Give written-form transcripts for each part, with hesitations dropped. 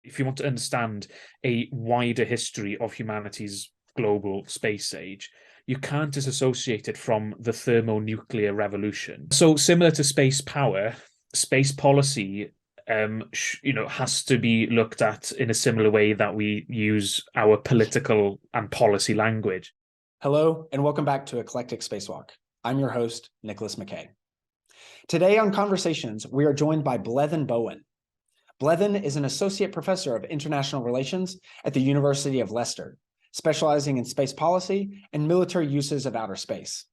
if you want to understand a wider history of humanity's global space age, you can't disassociate it from the thermonuclear revolution. So similar to space power, space policy has to be looked at in a similar way that we use our political and policy language. Hello, and welcome back to Eclectic Spacewalk. I'm your host, Nicholas McKay. Today on Conversations, we are joined by Bleddyn Bowen. Bleddyn is an associate professor of international relations at the University of Leicester, specializing in space policy and military uses of outer space.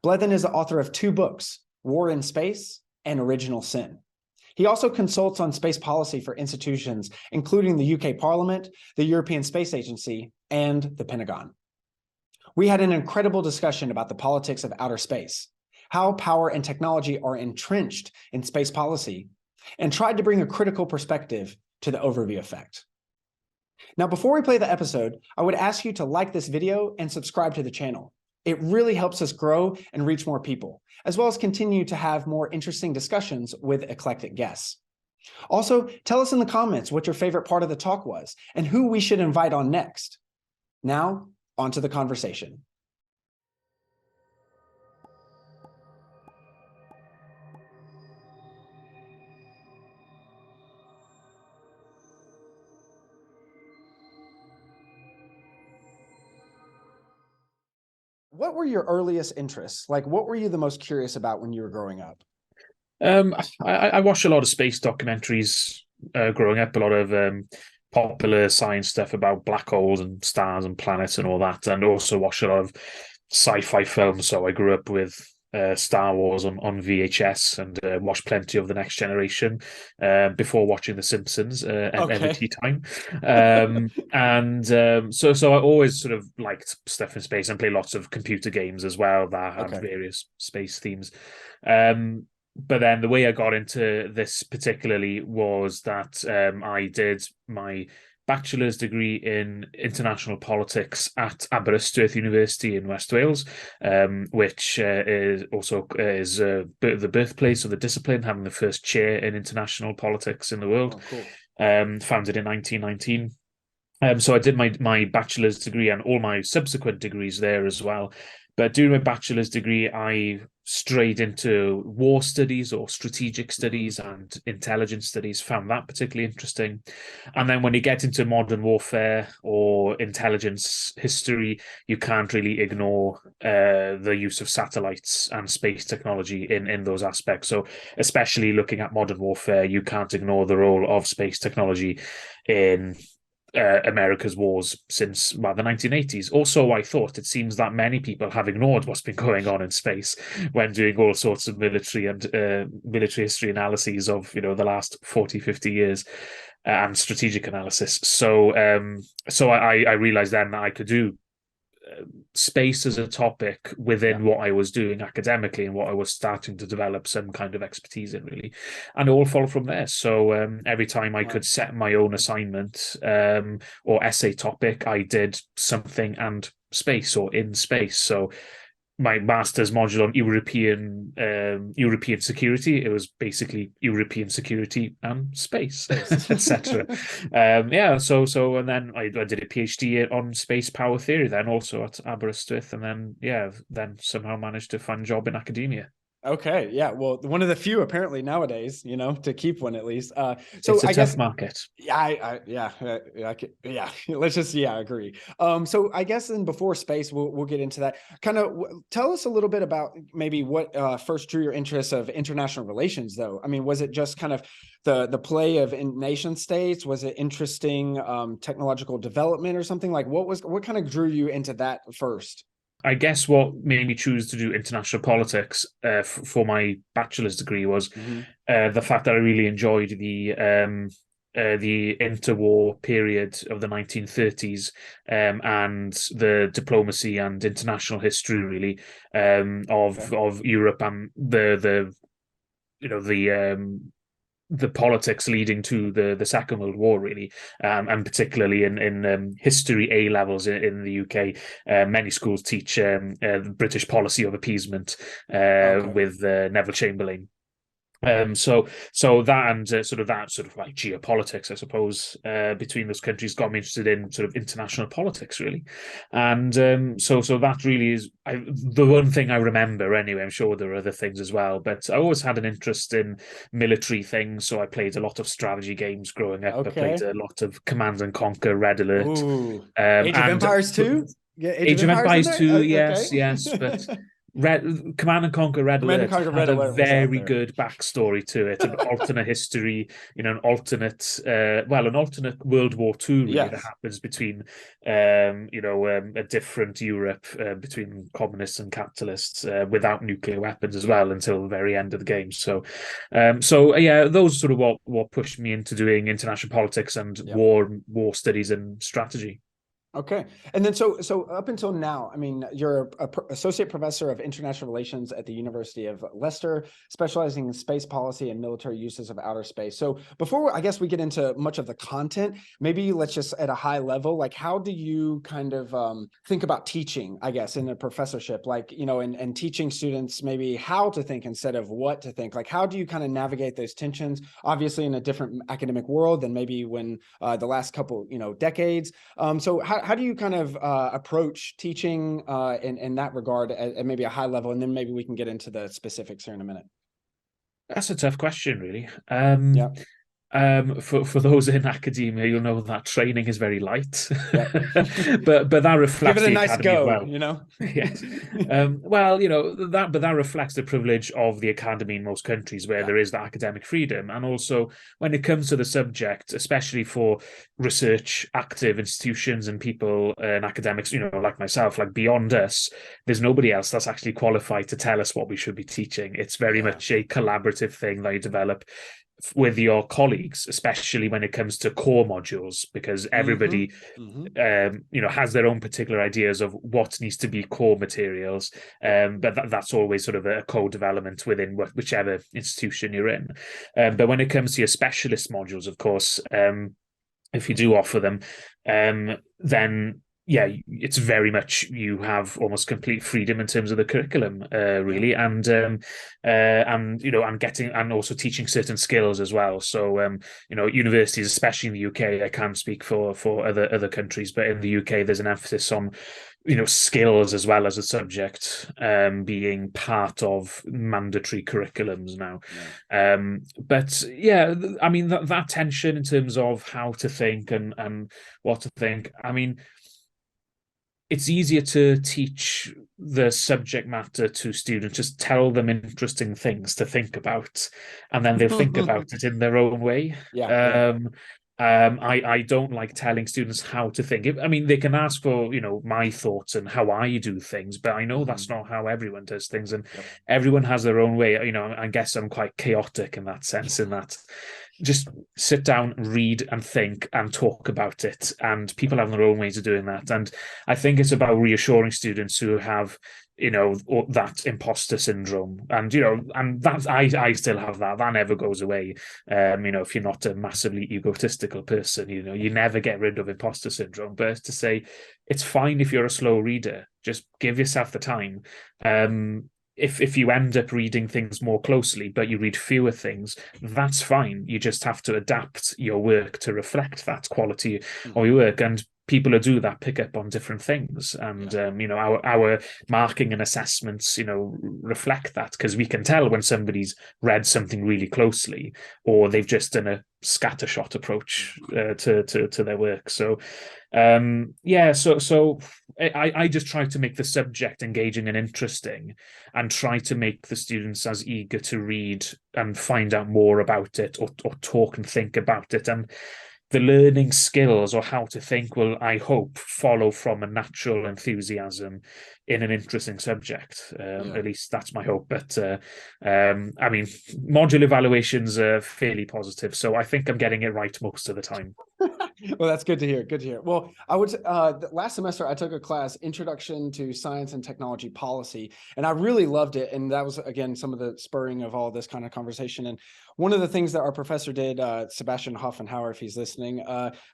Bleddyn is the author of 2 books, War in Space and Original Sin. He also consults on space policy for institutions including the UK Parliament, the European Space Agency, and the Pentagon. We had an incredible discussion about the politics of outer space, how power and technology are entrenched in space policy, and tried to bring a critical perspective to the overview effect. Now, before we play the episode, I would ask you to like this video and subscribe to the channel. It really helps us grow and reach more people, as well as continue to have more interesting discussions with eclectic guests. Also, tell us in the comments what your favorite part of the talk was and who we should invite on next. Now, on to the conversation. What were your earliest interests? Like, what were you the most curious about when you were growing up? I watched a lot of space documentaries growing up, a lot of popular science stuff about black holes and stars and planets and all that, and also watched a lot of sci-fi films. So I grew up with Star Wars on VHS and watched plenty of The Next Generation before watching The Simpsons at every tea time. So I always sort of liked stuff in space and play lots of computer games as well that had various space themes. But then the way I got into this particularly was that I did my bachelor's degree in international politics at Aberystwyth University in West Wales, which is also the birthplace of the discipline, having the first chair in international politics in the world. Oh, cool. Founded in 1919. So I did my bachelor's degree and all my subsequent degrees there as well. But during my bachelor's degree, I strayed into war studies or strategic studies and intelligence studies, found that particularly interesting. And then when you get into modern warfare or intelligence history, you can't really ignore the use of satellites and space technology in those aspects. So especially looking at modern warfare, you can't ignore the role of space technology in America's wars since the 1980s. Also, I thought it seems that many people have ignored what's been going on in space when doing all sorts of military and military history analyses of the last 40, 50 years and strategic analysis. So I realized then that I could do space as a topic within what I was doing academically and what I was starting to develop some kind of expertise in, really, and it all followed from there. So every time I could set my own assignment or essay topic, I did something and space or in space. So my master's module on European security, it was basically European security and space, etc. So and then I did a PhD on space power theory then also at Aberystwyth, and then somehow managed to find a job in academia. Okay, yeah. Well, one of the few apparently nowadays, to keep one at least. So it's a tough market. Yeah, Let's just agree. So I guess then before space, we'll get into that. Kind of tell us a little bit about maybe what first drew your interest of international relations, though. I mean, was it just kind of the play of nation states? Was it interesting technological development or something? Like what kind of drew you into that first? I guess what made me choose to do international politics for my bachelor's degree was the fact that I really enjoyed the interwar period of the 1930s and the diplomacy and international history, really, of Europe and the politics leading to the Second World War, really, and particularly in history A levels in the UK. Many schools teach the British policy of appeasement with Neville Chamberlain. So that and that sort of like geopolitics, I suppose, between those countries got me interested in sort of international politics, really. And so that really is the one thing I remember anyway. I'm sure there are other things as well, but I always had an interest in military things. So I played a lot of strategy games growing up. I played Okay. a lot of Command and Conquer, Red Alert, Ooh, Age of and Empires 2? Yeah, Age of Age of Empires in Empires there? 2, Okay. yes, but Command and Conquer Red Command and Alert Conquer Red had a Alert was out very there. good backstory to it, an alternate history, an alternate, an alternate World War II, really, that Yes. happens between, a different Europe between communists and capitalists without nuclear weapons as well until the very end of the game. So yeah, those are sort of what pushed me into doing international politics and Yep. war studies and strategy. Okay. And then so up until now, I mean, you're a associate professor of international relations at the University of Leicester, specializing in space policy and military uses of outer space. So before I guess we get into much of the content, maybe let's just at a high level, like how do you kind of think about teaching, I guess, in a professorship, like, and teaching students maybe how to think instead of what to think? Like, how do you kind of navigate those tensions, obviously in a different academic world than maybe when the last couple, decades? So how do you kind of approach teaching in that regard at maybe a high level, and then maybe we can get into the specifics here in a minute. That's a tough question, really. Yeah. For those in academia, you'll know that training is very light, Yep. but that Give reflects it a the nice academy as go, well. Yes. That reflects the privilege of the academy in most countries where Yeah. there is that academic freedom. And also when it comes to the subject, especially for research active institutions and people and academics, like myself, like beyond us, there's nobody else that's actually qualified to tell us what we should be teaching. It's very Yeah. much a collaborative thing that you develop with your colleagues, especially when it comes to core modules, because everybody has their own particular ideas of what needs to be core materials. But that's always sort of a co-development within whichever institution you're in. But when it comes to your specialist modules, of course, if you do offer them, then yeah, it's very much you have almost complete freedom in terms of the curriculum, really, and getting and also teaching certain skills as well. So universities, especially in the UK, I can't speak for other countries, but in the UK, there's an emphasis on skills as well as a subject being part of mandatory curriculums now. But yeah, I mean that tension in terms of how to think and what to think. I mean, it's easier to teach the subject matter to students, just tell them interesting things to think about, and then they'll think about it in their own way. Yeah. I don't like telling students how to think. I mean, they can ask for, my thoughts and how I do things, but I know that's not how everyone does things, and everyone has their own way. I guess I'm quite chaotic in that sense, in that just sit down, read and think and talk about it. And people have their own ways of doing that. And I think it's about reassuring students who have, that imposter syndrome. And, and that I still have that. That never goes away. If you're not a massively egotistical person, you never get rid of imposter syndrome. But to say it's fine if you're a slow reader, just give yourself the time. If you end up reading things more closely, but you read fewer things, that's fine. You just have to adapt your work to reflect that quality of your work. And people who do that pick up on different things. And, our marking and assessments, reflect that, because we can tell when somebody's read something really closely or they've just done a scattershot approach to their work. So so I just try to make the subject engaging and interesting, and try to make the students as eager to read and find out more about it, or talk and think about it. And the learning skills or how to think will, I hope, follow from a natural enthusiasm in an interesting subject. At least that's my hope. But I mean, module evaluations are fairly positive, so I think I'm getting it right most of the time. Well, that's good to hear. Good to hear. Well, I would last semester I took a class, Introduction to Science and Technology Policy, and I really loved it. And that was again some of the spurring of all this kind of conversation. And one of the things that our professor did, Sebastian Hoffenhauer, if he's listening,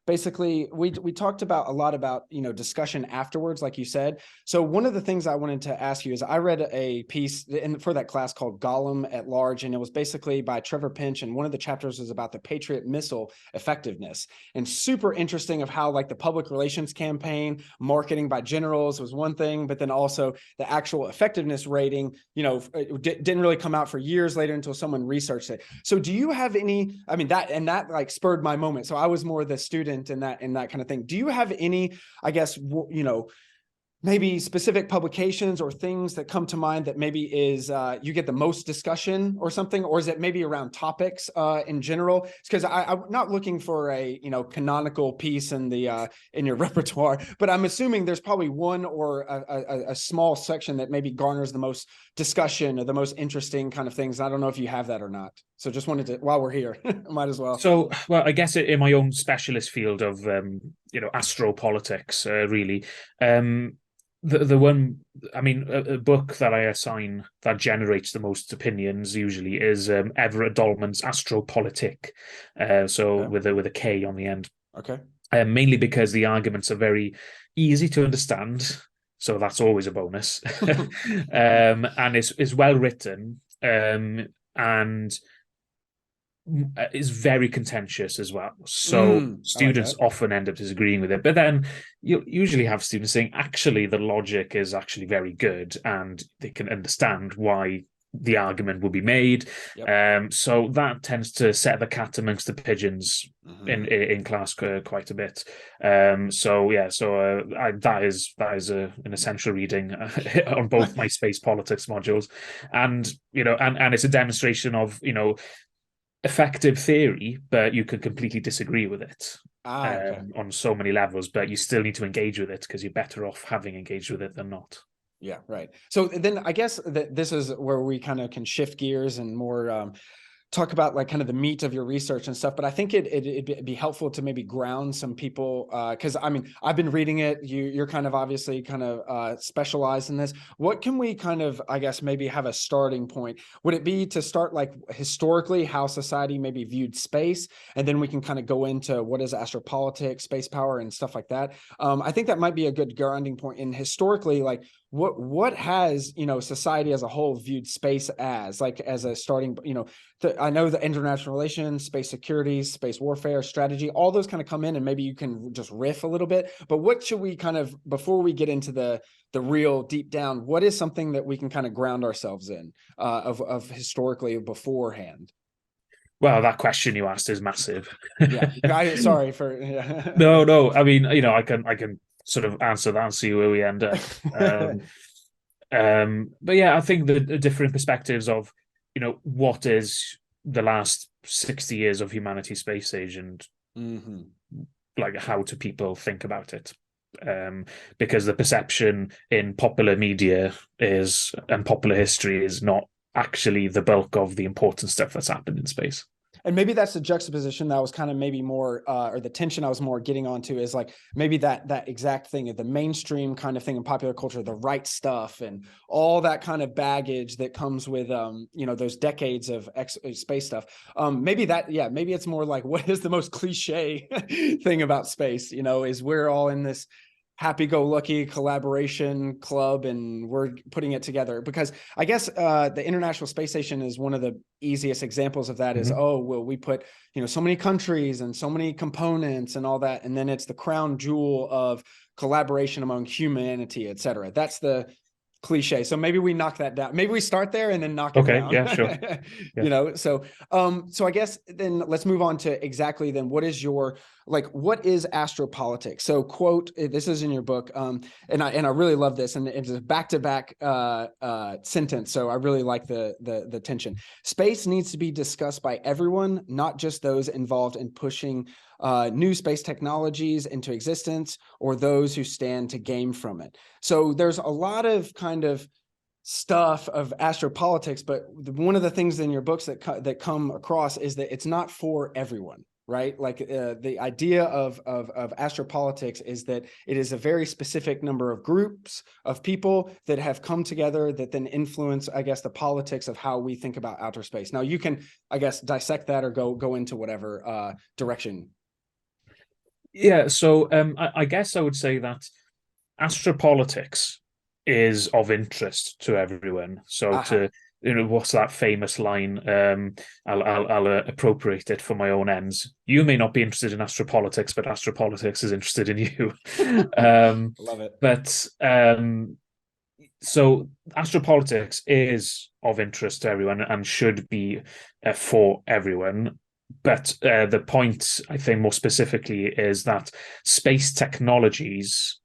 basically we talked about a lot about discussion afterwards, like you said. So one of the things I wanted to ask you is I read a piece for that class called Gollum at Large, and it was basically by Trevor Pinch, and one of the chapters was about the Patriot missile effectiveness, and super interesting of how like the public relations campaign, marketing by generals was one thing, but then also the actual effectiveness rating, didn't really come out for years later until someone researched it. So do you have any, I mean, that like spurred my moment. So I was more the student in that kind of thing. Do you have any, I guess, maybe specific publications or things that come to mind that maybe is you get the most discussion or something, or is it maybe around topics in general? Because I'm not looking for a canonical piece in the in your repertoire, but I'm assuming there's probably one or a small section that maybe garners the most discussion or the most interesting kind of things. I don't know if you have that or not. So just wanted to, while we're here, might as well. So, well, I guess in my own specialist field of astropolitics, really. The one, I mean, a book that I assign that generates the most opinions usually is Everett Dolman's Astropolitic, with a K on the end. Okay. Mainly because the arguments are very easy to understand, so that's always a bonus, and it's well written, and is very contentious as well. So students often end up disagreeing with it. But then you usually have students saying, actually, the logic is actually very good and they can understand why the argument will be made. Yep. So that tends to set the cat amongst the pigeons in class quite a bit. That is an essential reading on both my space politics modules, and it's a demonstration of effective theory, but you can completely disagree with it on so many levels, but you still need to engage with it because you're better off having engaged with it than not. Yeah, right. So then I guess that this is where we kind of can shift gears and more talk about like kind of the meat of your research and stuff. But I think it'd be helpful to maybe ground some people because I mean, I've been reading it. You're kind of obviously kind of specialized in this. What can we kind of, I guess, maybe have a starting point? Would it be to start like historically how society maybe viewed space, and then we can kind of go into what is astropolitics, space power, and stuff like that? I think that might be a good grounding point. And historically, like what has society as a whole viewed space as, like as a starting, I know the international relations, space security, space warfare, strategy, all those kind of come in, and maybe you can just riff a little bit. But what should we kind of, before we get into the real deep down, what is something that we can kind of ground ourselves in of historically beforehand? Well, that question you asked is massive. Sorry for. Yeah. No. I mean, I can sort of answer that and see where we end up. But yeah, I think the different perspectives of, what is the last 60 years of humanity's space age, and like how do people think about it? Because the perception in popular media and popular history is not actually the bulk of the important stuff that's happened in space. And maybe that's the juxtaposition that was kind of maybe more, or the tension I was more getting onto is like maybe that exact thing of the mainstream kind of thing in popular culture, the right stuff and all that kind of baggage that comes with, those decades of space stuff. Maybe it's more like, what is the most cliche thing about space, is we're all in this happy-go-lucky collaboration club and we're putting it together. Because I guess the International Space Station is one of the easiest examples of that. Is we put so many countries and so many components and all that, and then it's the crown jewel of collaboration among humanity, etc. That's the cliche. So maybe we knock that down. Maybe we start there and then knock it down. Yeah, sure. Yeah. So I guess then let's move on to exactly then what is astropolitics? So quote, this is in your book, and I really love this, and it's a back-to-back sentence. So I really like the tension. Space needs to be discussed by everyone, not just those involved in pushing new space technologies into existence or those who stand to gain from it. So there's a lot of kind of stuff of astropolitics, but one of the things in your books that come across is that it's not for everyone. right? Like the idea of astropolitics is that it is a very specific number of groups of people that have come together that then influence, I guess, the politics of how we think about outer space. Now you can, I guess, dissect that or go into whatever direction. Yeah, so I guess I would say that astropolitics is of interest to everyone. So to what's that famous line? I'll appropriate it for my own ends. You may not be interested in astropolitics, but astropolitics is interested in you. Love it. But so astropolitics is of interest to everyone and should be for everyone. But the point, I think, more specifically, is that space technologies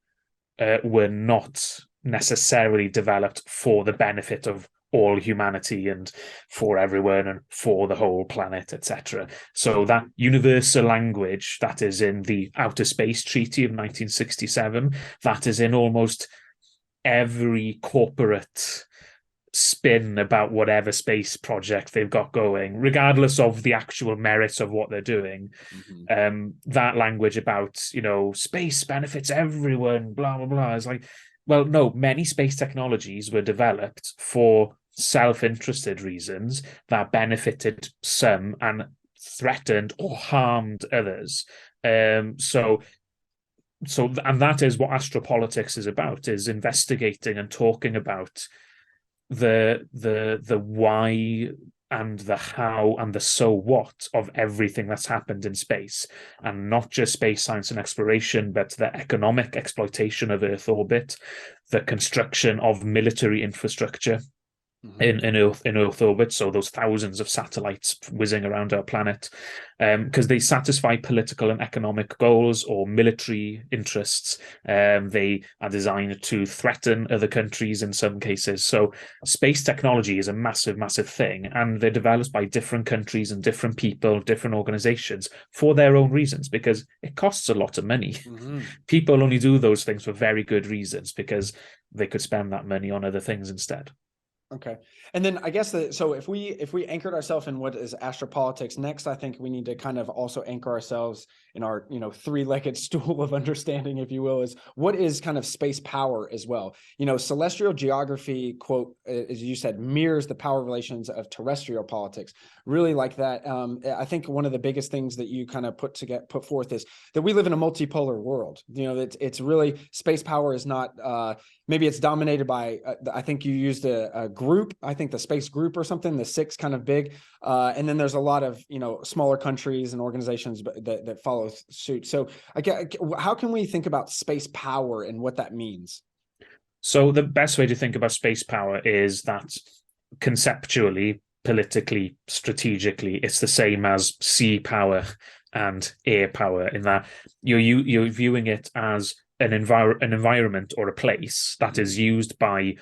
were not necessarily developed for the benefit of all humanity and for everyone and for the whole planet, etc. So that universal language that is in the Outer Space Treaty of 1967, that is in almost every corporate spin about whatever space project they've got going, regardless of the actual merits of what they're doing. That language about, space benefits everyone, blah, blah, blah, is like, well, no, many space technologies were developed for self-interested reasons that benefited some and threatened or harmed others. And that is what astropolitics is about, is investigating and talking about the why and the how and the so what of everything that's happened in space, and not just space science and exploration, but the economic exploitation of Earth orbit, the construction of military infrastructure in Earth orbit, so those thousands of satellites whizzing around our planet, because they satisfy political and economic goals or military interests. They are designed to threaten other countries in some cases. So space technology is a massive, massive thing, and they're developed by different countries and different people, different organizations for their own reasons, because it costs a lot of money. People only do those things for very good reasons, because they could spend that money on other things instead. Okay. And then I guess so if we anchored ourselves in what is astropolitics, next I think we need to kind of also anchor ourselves in our, three-legged stool of understanding, if you will, is what is kind of space power as well. Celestial geography, quote, as you said, mirrors the power relations of terrestrial politics. Really like that. I think one of the biggest things that you kind of put forth is that we live in a multipolar world. It's really, space power is not, maybe it's dominated by, I think you used a group, I think the space group or something, the six kind of big. And then there's a lot of, smaller countries and organizations that follow suit. So how can we think about space power and what that means? So the best way to think about space power is that conceptually, politically, strategically, it's the same as sea power and air power, in that you're viewing it as an environment or a place that is used by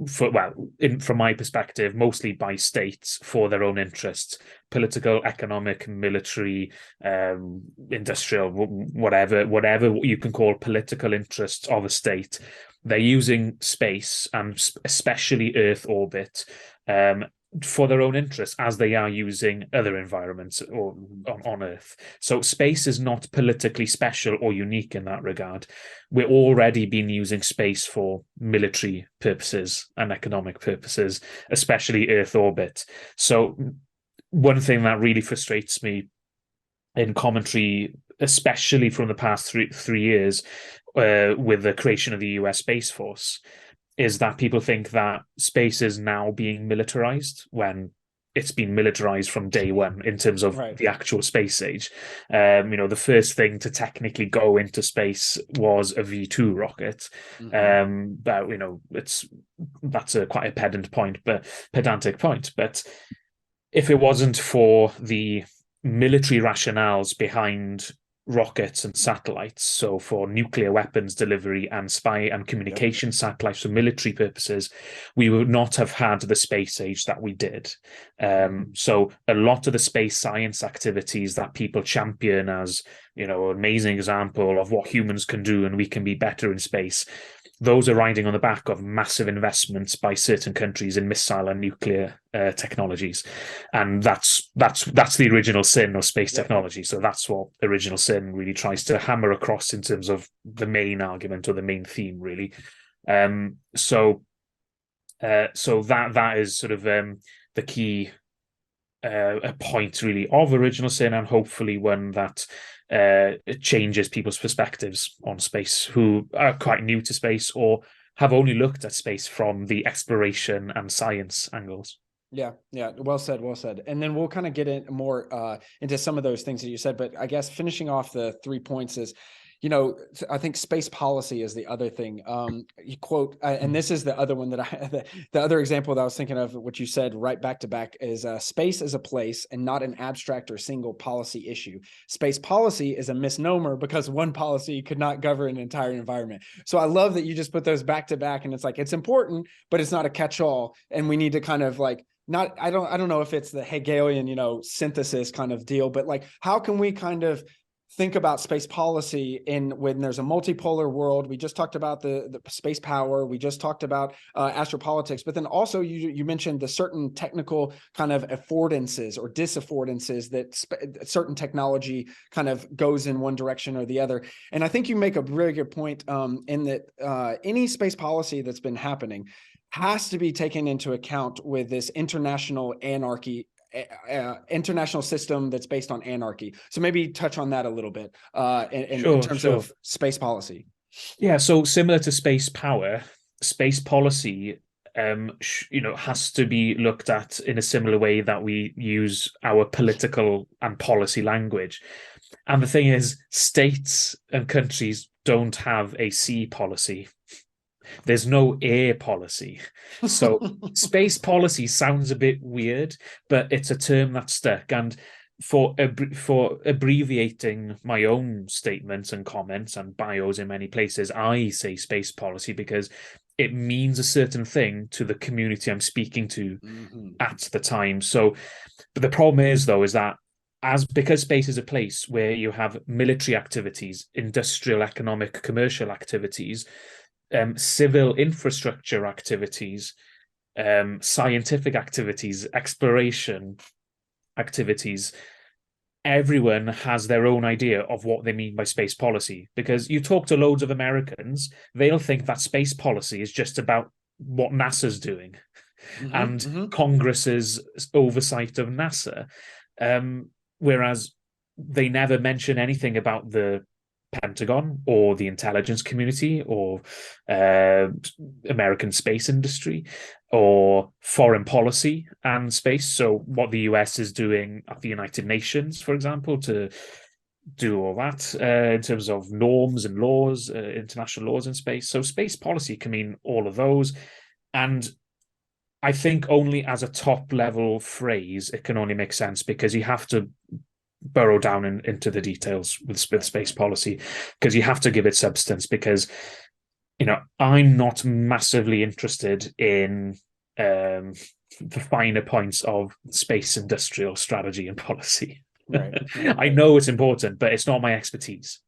from my perspective, mostly by states for their own interests, political, economic, military, industrial, whatever you can call political interests of a state. They're using space, and especially Earth orbit, for their own interests, as they are using other environments or on Earth. So space is not politically special or unique in that regard. We're already been using space for military purposes and economic purposes, especially Earth orbit. So one thing that really frustrates me in commentary, especially from the past three years, with the creation of the US Space Force, is that people think that space is now being militarized, when it's been militarized from day one in terms of the actual space age. The first thing to technically go into space was a V2 rocket. But that's quite a pedantic point. But if it wasn't for the military rationales behind rockets and satellites, so for nuclear weapons delivery and spy and communication satellites for military purposes, we would not have had the space age that we did. So a lot of the space science activities that people champion as, an amazing example of what humans can do and we can be better in space, those are riding on the back of massive investments by certain countries in missile and nuclear technologies, and that's the original sin of space technology. So that's what original sin really tries to hammer across in terms of the main argument or the main theme, really. So that is sort of the key a point really of original sin, and hopefully one that it changes people's perspectives on space who are quite new to space or have only looked at space from the exploration and science angles. Yeah. Well said. Well said. And then we'll kind of get in more into some of those things that you said. But I guess finishing off the 3 points is, I think space policy is the other thing. You quote, and this is the other one that the other example that I was thinking of, what you said right back to back is space is a place and not an abstract or single policy issue. Space policy is a misnomer because one policy could not govern an entire environment. So I love that you just put those back to back, and it's like, it's important, but it's not a catch-all. And we need to kind of like, I don't know if it's the Hegelian, synthesis kind of deal, but like, how can we kind of think about space policy when there's a multipolar world? We just talked about the space power. We just talked about astropolitics, but then also you mentioned the certain technical kind of affordances or disaffordances that certain technology kind of goes in one direction or the other. And I think you make a really good point in that any space policy that's been happening has to be taken into account with this international system that's based on anarchy. So maybe touch on that a little bit in terms of space policy. Yeah, so similar to space power, space policy has to be looked at in a similar way that we use our political and policy language. And the thing is, states and countries don't have a sea policy. There's no air policy. So space policy sounds a bit weird, but it's a term that's stuck. And for abbreviating my own statements and comments and bios in many places, I say space policy because it means a certain thing to the community I'm speaking to at the time. So, but the problem is, though, is that because space is a place where you have military activities, industrial, economic, commercial activities, civil infrastructure activities, scientific activities, exploration activities, everyone has their own idea of what they mean by space policy. Because you talk to loads of Americans, they'll think that space policy is just about what NASA's doing and Congress's oversight of NASA. Whereas they never mention anything about the Pentagon or the intelligence community or American space industry or foreign policy and space. So what the US is doing at the United Nations, for example, to do all that in terms of norms and laws, international laws in space. So space policy can mean all of those. And I think only as a top level phrase, it can only make sense because you have to burrow down into the details with space policy, because you have to give it substance. Because I'm not massively interested in the finer points of space industrial strategy and policy. Right. I know it's important, but it's not my expertise.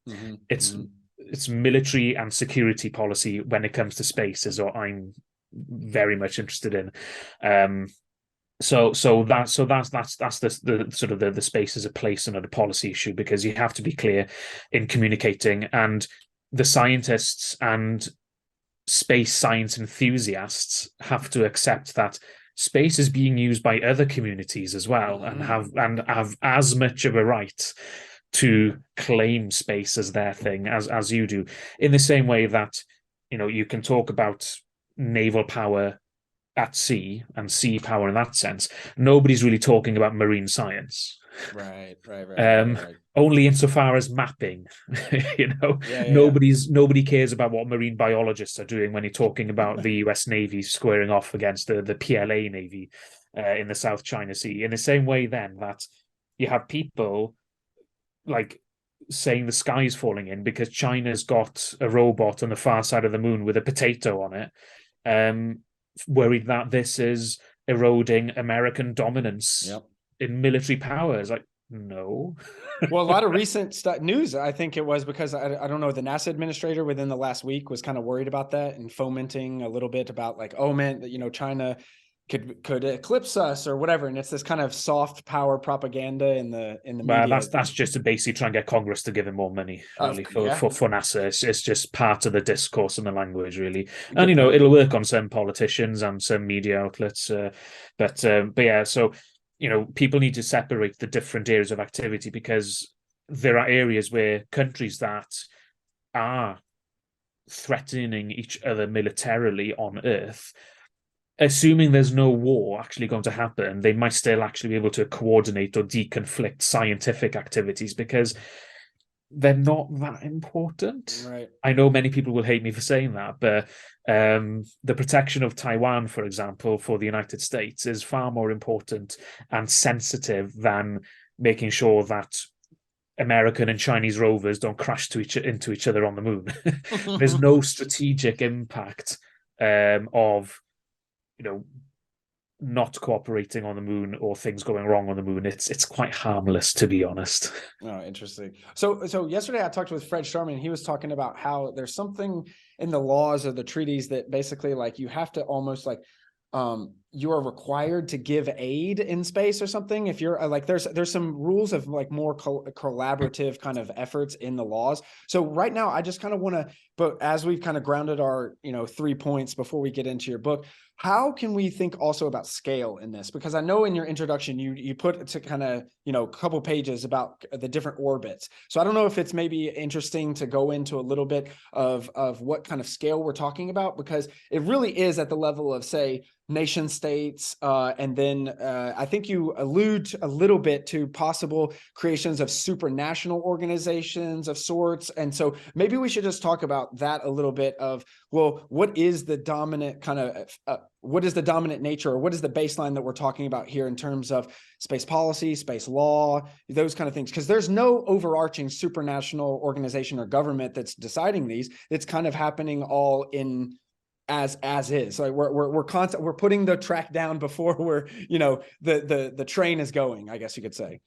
It's military and security policy when it comes to space is what I'm very much interested in. So that's the sort of the space as a place and a policy issue, because you have to be clear in communicating, and the scientists and space science enthusiasts have to accept that space is being used by other communities as well, and have as much of a right to claim space as their thing as you do. In the same way that you can talk about naval power at sea and sea power in that sense, nobody's really talking about marine science. Right. Only insofar as mapping, nobody cares about what marine biologists are doing when you're talking about the US Navy squaring off against the PLA Navy in the South China Sea. In the same way, then, that you have people like saying the sky is falling in because China's got a robot on the far side of the moon with a potato on it, worried that this is eroding American dominance in military powers. Like, No. Well, a lot of recent news, I think it was because I don't know, the NASA administrator within the last week was kind of worried about that and fomenting a little bit about like, oh man, China could eclipse us or whatever, and it's this kind of soft power propaganda in the Well, media. that's just to basically try and get Congress to give him more money, really, Yeah, for NASA. It's just part of the discourse and the language, really. And good point. it'll work on some politicians and some media outlets, but yeah. So people need to separate the different areas of activity, because there are areas where countries that are threatening each other militarily on Earth, assuming there's no war actually going to happen, they might still actually be able to coordinate or deconflict scientific activities, because they're not that important. Right. I know many people will hate me for saying that, but the protection of Taiwan, for example, for the United States is far more important and sensitive than making sure that American and Chinese rovers don't crash into each other on the moon. There's no strategic impact of not cooperating on the moon or things going wrong on the moon. It's quite harmless, to be honest. Oh, interesting. So yesterday I talked with Fred Sharman. He was talking about how there's something in the laws or the treaties that basically like you have to almost like you are required to give aid in space or something. If you're like, there's some rules of like more collaborative kind of efforts in the laws. So right now I just kind of want to, but as we've kind of grounded our 3 points before we get into your book, how can we think also about scale in this? Because I know in your introduction you put to kind of a couple pages about the different orbits. So I don't know if it's maybe interesting to go into a little bit of what kind of scale we're talking about, because it really is at the level of, say, nation states, and then I think you allude a little bit to possible creations of supranational organizations of sorts. And so maybe we should just talk about that a little bit of, well, what is the dominant kind of what is the dominant nature, or what is the baseline that we're talking about here in terms of space policy, space law, those kind of things? Because there's no overarching supranational organization or government that's deciding these. It's kind of happening all in as is. Like we're putting the track down before we're the train is going, I guess you could say.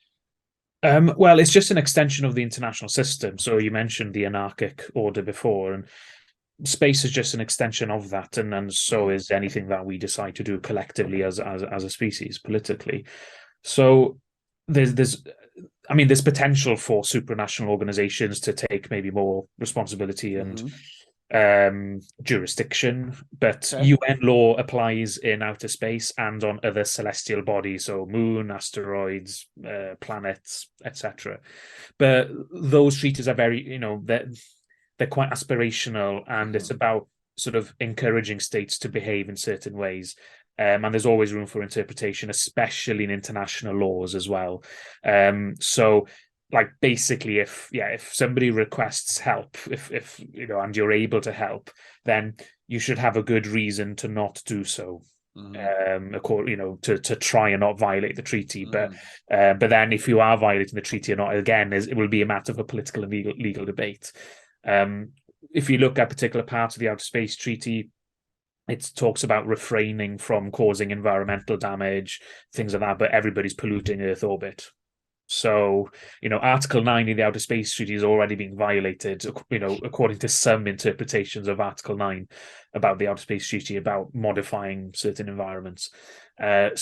Well, it's just an extension of the international system. So you mentioned the anarchic order before, and space is just an extension of that, and so is anything that we decide to do collectively as a species politically. So there's potential for supranational organizations to take maybe more responsibility and jurisdiction, but Okay. UN law applies in outer space and on other celestial bodies, so moon, asteroids, planets, etc. But those treaties are very, they're quite aspirational, and it's about sort of encouraging states to behave in certain ways. And there's always room for interpretation, especially in international laws as well. So like basically if somebody requests help, if and you're able to help, then you should have a good reason to not do so. To try and not violate the treaty. But then if you are violating the treaty or not, again, it will be a matter for political and legal debate. If you look at particular parts of the Outer Space Treaty, it talks about refraining from causing environmental damage, things like that, but everybody's polluting Earth orbit. So, Article 9 in the Outer Space Treaty is already being violated, according to some interpretations of Article 9 about the Outer Space Treaty, about modifying certain environments. But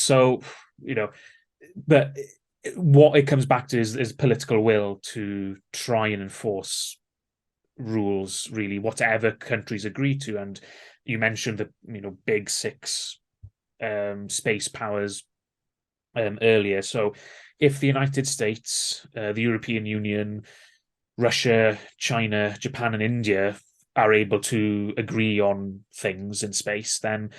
what it comes back to is political will to try and enforce rules, really, whatever countries agree to. And you mentioned the big six space powers earlier. So if the United States, the European Union, Russia, China, Japan, and India are able to agree on things in space, then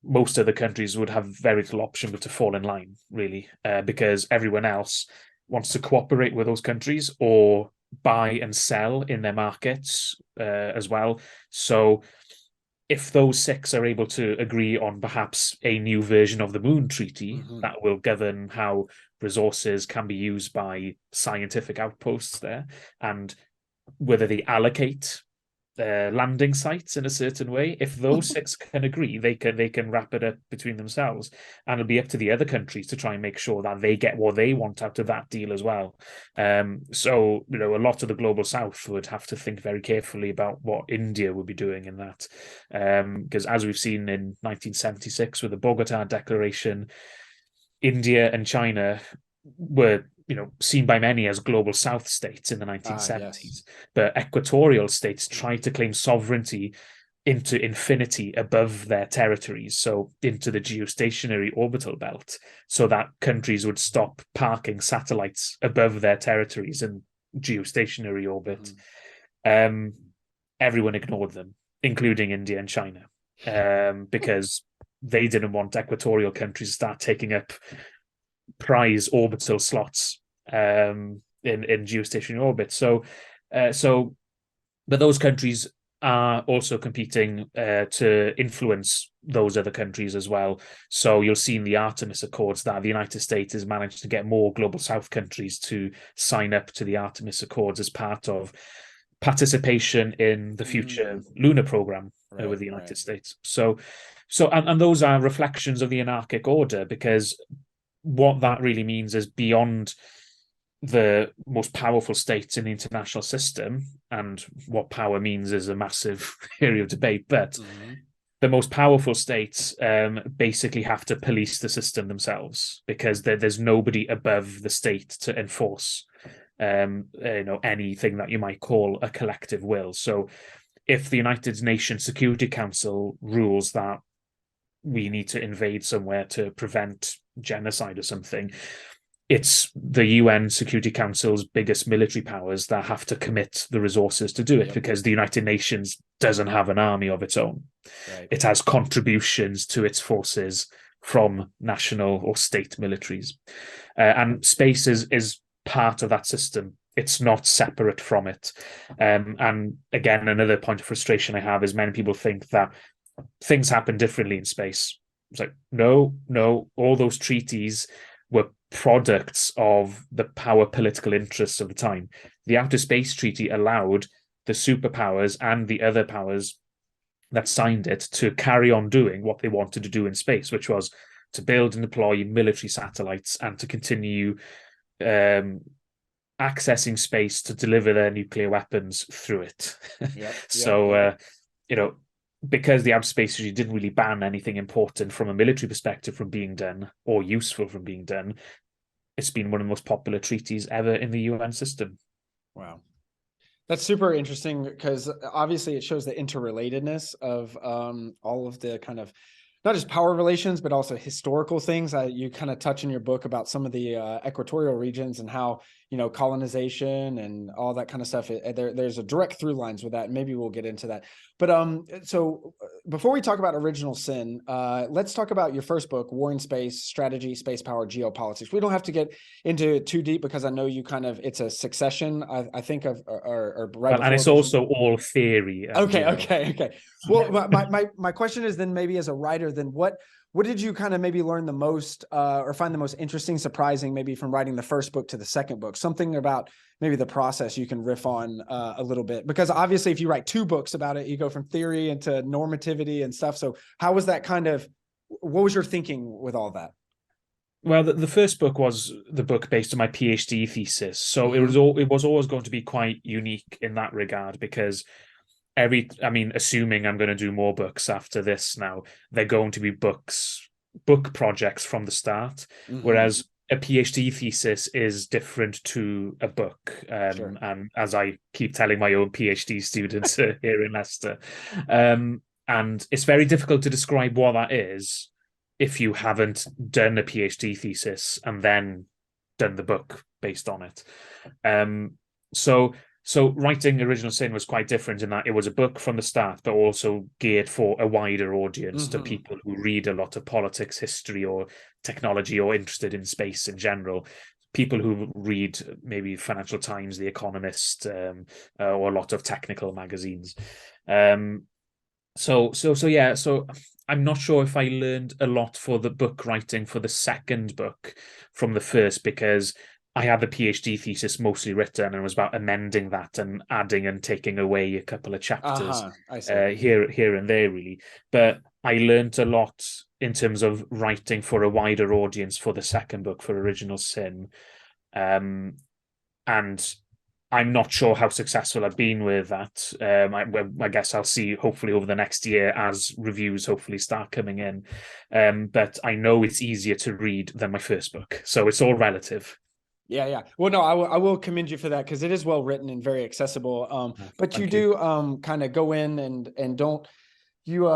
most other countries would have very little option but to fall in line, really, because everyone else wants to cooperate with those countries or buy and sell in their markets as well. So if those six are able to agree on perhaps a new version of the Moon Treaty that will govern how resources can be used by scientific outposts there, and whether they allocate landing sites in a certain way. If those six can agree, they can wrap it up between themselves, and it'll be up to the other countries to try and make sure that they get what they want out of that deal as well. So a lot of the global south would have to think very carefully about what India would be doing in that, because as we've seen in 1976 with the Bogota Declaration, India and China were seen by many as global south states in the 1970s. Yes. But equatorial states tried to claim sovereignty into infinity above their territories, so into the geostationary orbital belt, so that countries would stop parking satellites above their territories in geostationary orbit. Everyone ignored them, including India and China, because they didn't want equatorial countries to start taking up prize orbital slots in geostationary orbit. But those countries are also competing to influence those other countries as well. So you'll see in the Artemis Accords that the United States has managed to get more global south countries to sign up to the Artemis Accords as part of participation in the future lunar program with the United States. So those are reflections of the anarchic order, because what that really means is beyond the most powerful states in the international system, and what power means is a massive area of debate, but the most powerful states basically have to police the system themselves, because there's nobody above the state to enforce anything that you might call a collective will. So if the United Nations Security Council rules that we need to invade somewhere to prevent genocide or something, it's the UN Security Council's biggest military powers that have to commit the resources to do it, because the United Nations doesn't have an army of its own. It has contributions to its forces from national or state militaries. And space is part of that system. It's not separate from it. And again, another point of frustration I have is many people think that things happen differently in space. It's like, no, all those treaties were products of the power political interests of the time. The Outer Space Treaty allowed the superpowers and the other powers that signed it to carry on doing what they wanted to do in space, which was to build and deploy military satellites and to continue accessing space to deliver their nuclear weapons through it. Because the Outer Space Treaty didn't really ban anything important from a military perspective from being done or useful from being done, it's been one of the most popular treaties ever in the UN system. Wow. That's super interesting, because obviously it shows the interrelatedness of all of the kind of not just power relations, but also historical things. You kind of touch in your book about some of the equatorial regions and how, colonization and all that kind of stuff. There's a direct through lines with that. And maybe we'll get into that. But so before we talk about Original Sin, let's talk about your first book, War in Space, Strategy, Space Power, Geopolitics. We don't have to get into it too deep, because I know it's a succession, I think of, or right before. And it's also all theory. Okay. Well, my question is then, maybe as a writer, then what did you kind of maybe learn the most or find the most interesting, surprising, maybe from writing the first book to the second book? Something about maybe the process you can riff on a little bit, because obviously if you write two books about it, you go from theory into normativity and stuff. So how was that what was your thinking with all that? Well, the first book was the book based on my PhD thesis. So it was always going to be quite unique in that regard, because assuming I'm going to do more books after this now, they're going to be book projects from the start, whereas a PhD thesis is different to a book. And as I keep telling my own PhD students here in Leicester, and it's very difficult to describe what that is if you haven't done a PhD thesis and then done the book based on it. So writing Original Sin was quite different in that it was a book from the start, but also geared for a wider audience, to people who read a lot of politics, history, or technology, or interested in space in general. People who read maybe Financial Times, The Economist, or a lot of technical magazines. So I'm not sure if I learned a lot for the book writing for the second book from the first, because I had the PhD thesis mostly written, and it was about amending that and adding and taking away a couple of chapters I see. here and there, really. But I learned a lot in terms of writing for a wider audience for the second book, for Original Sin. And I'm not sure how successful I've been with that. I guess I'll see hopefully over the next year as reviews hopefully start coming in. But I know it's easier to read than my first book. So it's all relative. Yeah. Well, no, I will commend you for that, because it is well written and very accessible. But you do kind of go in and don't you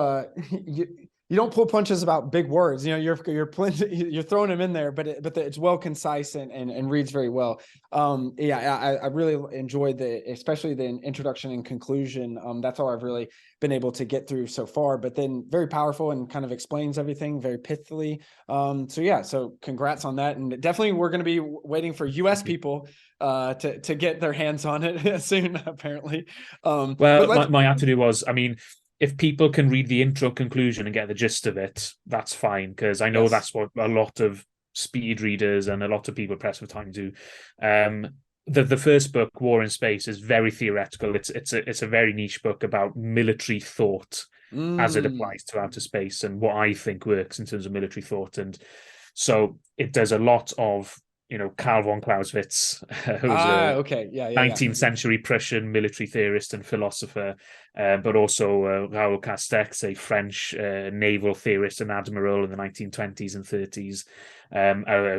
you don't pull punches about big words. You know, you're throwing them in there, but it's well concise and reads very well. I really enjoyed especially the introduction and conclusion. That's all I've really been able to get through so far, but then very powerful and kind of explains everything very pithily. So congrats on that. And definitely we're going to be waiting for US people to get their hands on it soon, apparently. My attitude was, I mean, if people can read the intro, conclusion, and get the gist of it, that's fine, because I know that's what a lot of speed readers and a lot of people pressed for time do. The first book, War in Space, is very theoretical. It's a very niche book about military thought as it applies to outer space and what I think works in terms of military thought. And so it does a lot of, Karl von Clausewitz, who was a 19th century Prussian military theorist and philosopher, but also Raoul Castex, a French naval theorist and admiral in the 1920s and 30s,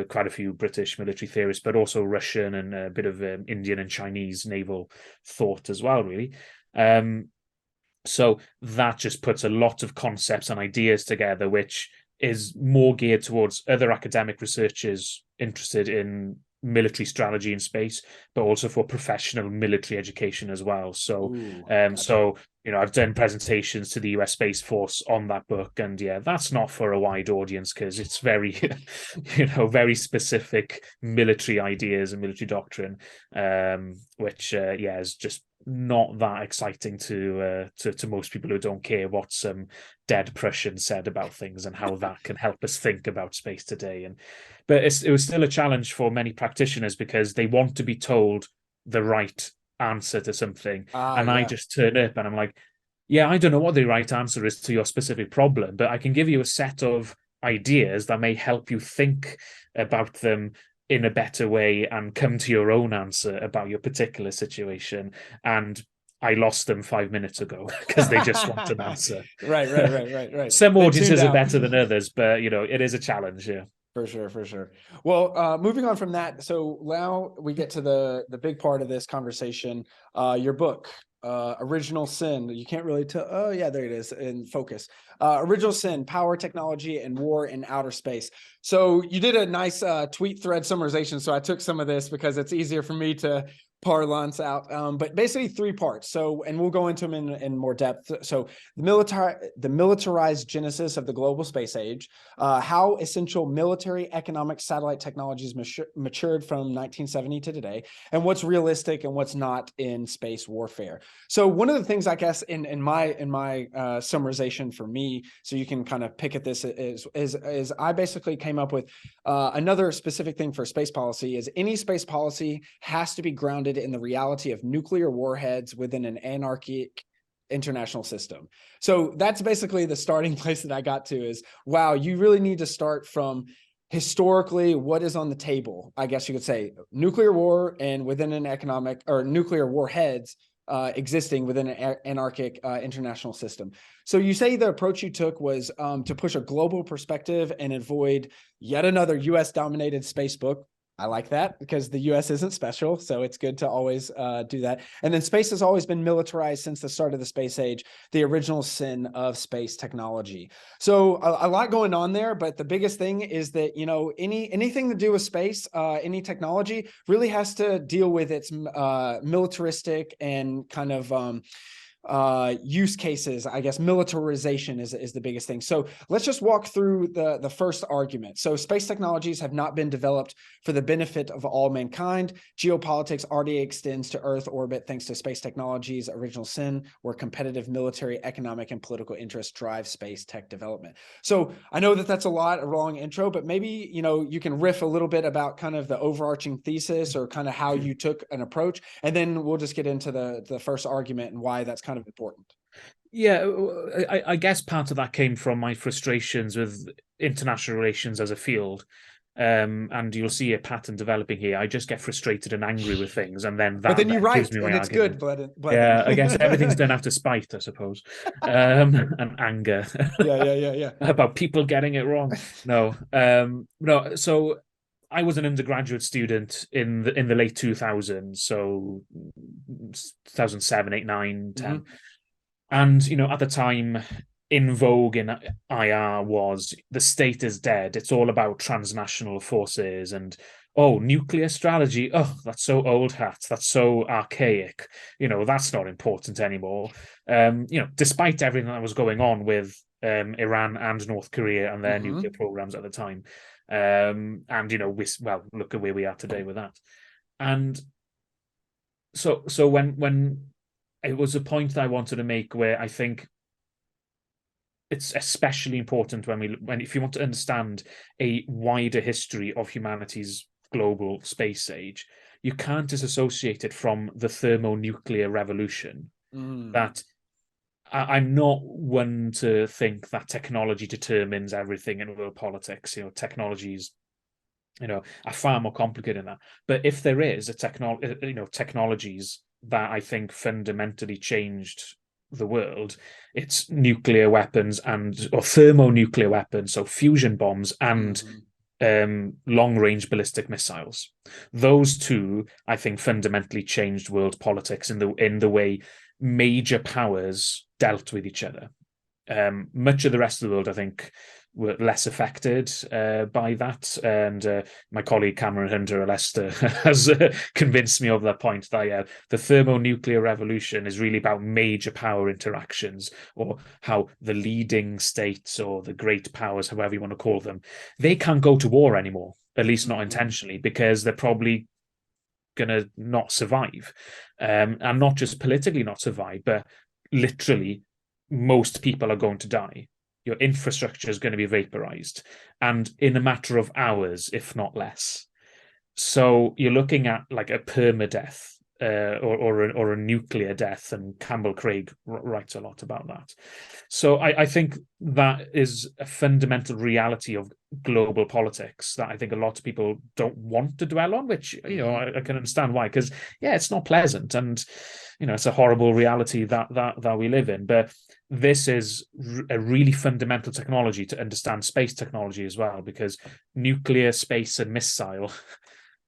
quite a few British military theorists, but also Russian and a bit of Indian and Chinese naval thought as well, really. So that just puts a lot of concepts and ideas together, which is more geared towards other academic researchers interested in military strategy in space, but also for professional military education as well. So, gotcha. I've done presentations to the US Space Force on that book, and that's not for a wide audience because it's very, very specific military ideas and military doctrine, which is just not that exciting to most people who don't care what some dead Prussian said about things and how that can help us think about space today. But it was still a challenge for many practitioners because they want to be told the right answer to something. I just turn up and I'm like, I don't know what the right answer is to your specific problem, but I can give you a set of ideas that may help you think about them in a better way and come to your own answer about your particular situation. And I lost them 5 minutes ago because they just want an answer. Right. Some audiences are better than others, but it is a challenge. Yeah. For sure. Well, moving on from that, so now we get to the big part of this conversation. Your book, Original Sin. You can't really tell. Oh yeah, there it is in focus. Original Sin: Power, Technology, and War in Outer Space. So you did a nice tweet thread summarization. So I took some of this because it's easier for me to parlance out, but basically 3 parts. So, and we'll go into them in more depth. So the militarized genesis of the global space age, how essential military economic satellite technologies matured from 1970 to today, and what's realistic and what's not in space warfare. So one of the things, I guess, in my summarization for me, so you can kind of pick at this, is I basically came up with another specific thing for space policy is any space policy has to be grounded in the reality of nuclear warheads within an anarchic international system. So that's basically the starting place that I got to is, wow, you really need to start from historically what is on the table. I guess you could say nuclear war and within an economic or nuclear warheads existing within an anarchic international system. So you say the approach you took was to push a global perspective and avoid yet another US dominated space book. I like that because the US isn't special. So it's good to always do that. And then space has always been militarized since the start of the space age, the original sin of space technology. So a lot going on there, but the biggest thing is that, anything to do with space, any technology really has to deal with its militaristic and kind of use cases. I guess militarization is the biggest thing. So let's just walk through the first argument. So space technologies have not been developed for the benefit of all mankind. Geopolitics already extends to Earth orbit thanks to space technologies' original sin, where competitive military, economic, and political interests drive space tech development. So I know that that's a long intro, but maybe, you can riff a little bit about kind of the overarching thesis or kind of how you took an approach, and then we'll just get into the first argument and why that's kind of important. Yeah, I guess part of that came from my frustrations with international relations as a field. And you'll see a pattern developing here. I just get frustrated and angry with things, and then But then you that gives write, me my and it's argument. good, Bleddyn. Yeah, I guess everything's done out of spite, I suppose, and anger. Yeah. About people getting it wrong. No. So I was an undergraduate student in the late 2000s, so 2007, 8, 9, 10. Mm-hmm. And, at the time, in vogue in IR was the state is dead. It's all about transnational forces and, oh, nuclear strategy. Oh, that's so old hat. That's so archaic. That's not important anymore. Despite everything that was going on with Iran and North Korea and their Mm-hmm. nuclear programs at the time. And, look at where we are today with that. And so when it was a point that I wanted to make where I think it's especially important when if you want to understand a wider history of humanity's global space age, you can't disassociate it from the thermonuclear revolution. That I'm not one to think that technology determines everything in world politics. Technologies are far more complicated than that. But if there is technologies that I think fundamentally changed the world, it's nuclear weapons or thermonuclear weapons, so fusion bombs and long-range ballistic missiles. Those two, I think, fundamentally changed world politics in the way major powers dealt with each other. Much of the rest of the world, I think, were less affected by that. And my colleague Cameron Hunter at Leicester has convinced me of that point that the thermonuclear revolution is really about major power interactions, or how the leading states or the great powers, however you want to call them, they can't go to war anymore, at least not intentionally, because they're probably going to not survive. And not just politically not survive, but literally most people are going to die. Your infrastructure is going to be vaporized, and in a matter of hours, if not less. So you're looking at like a permadeath or a nuclear death, and Campbell Craig writes a lot about that. So I think that is a fundamental reality of global politics that I think a lot of people don't want to dwell on, which I can understand why, because it's not pleasant, and it's a horrible reality that we live in. But this is a really fundamental technology to understand space technology as well, because nuclear, space, and missile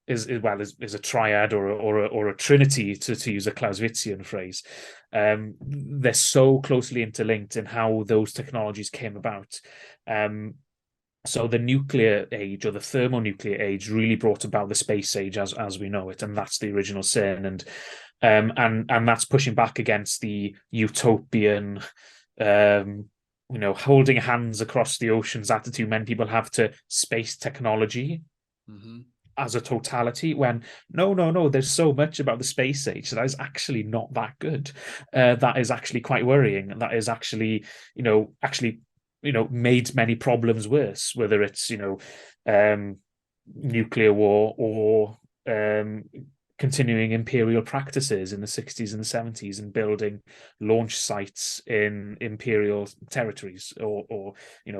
is a triad or a trinity, to use a Clausewitzian phrase. They're so closely interlinked in how those technologies came about. So the nuclear age, or the thermonuclear age, really brought about the space age as we know it, and that's the original sin. And that's pushing back against the utopian, holding hands across the oceans attitude many people have to space technology as a totality, when no, there's so much about the space age that is actually not that good. That is actually quite worrying. That is actually made many problems worse, whether it's nuclear war or continuing imperial practices in the 60s and the 70s, and building launch sites in imperial territories or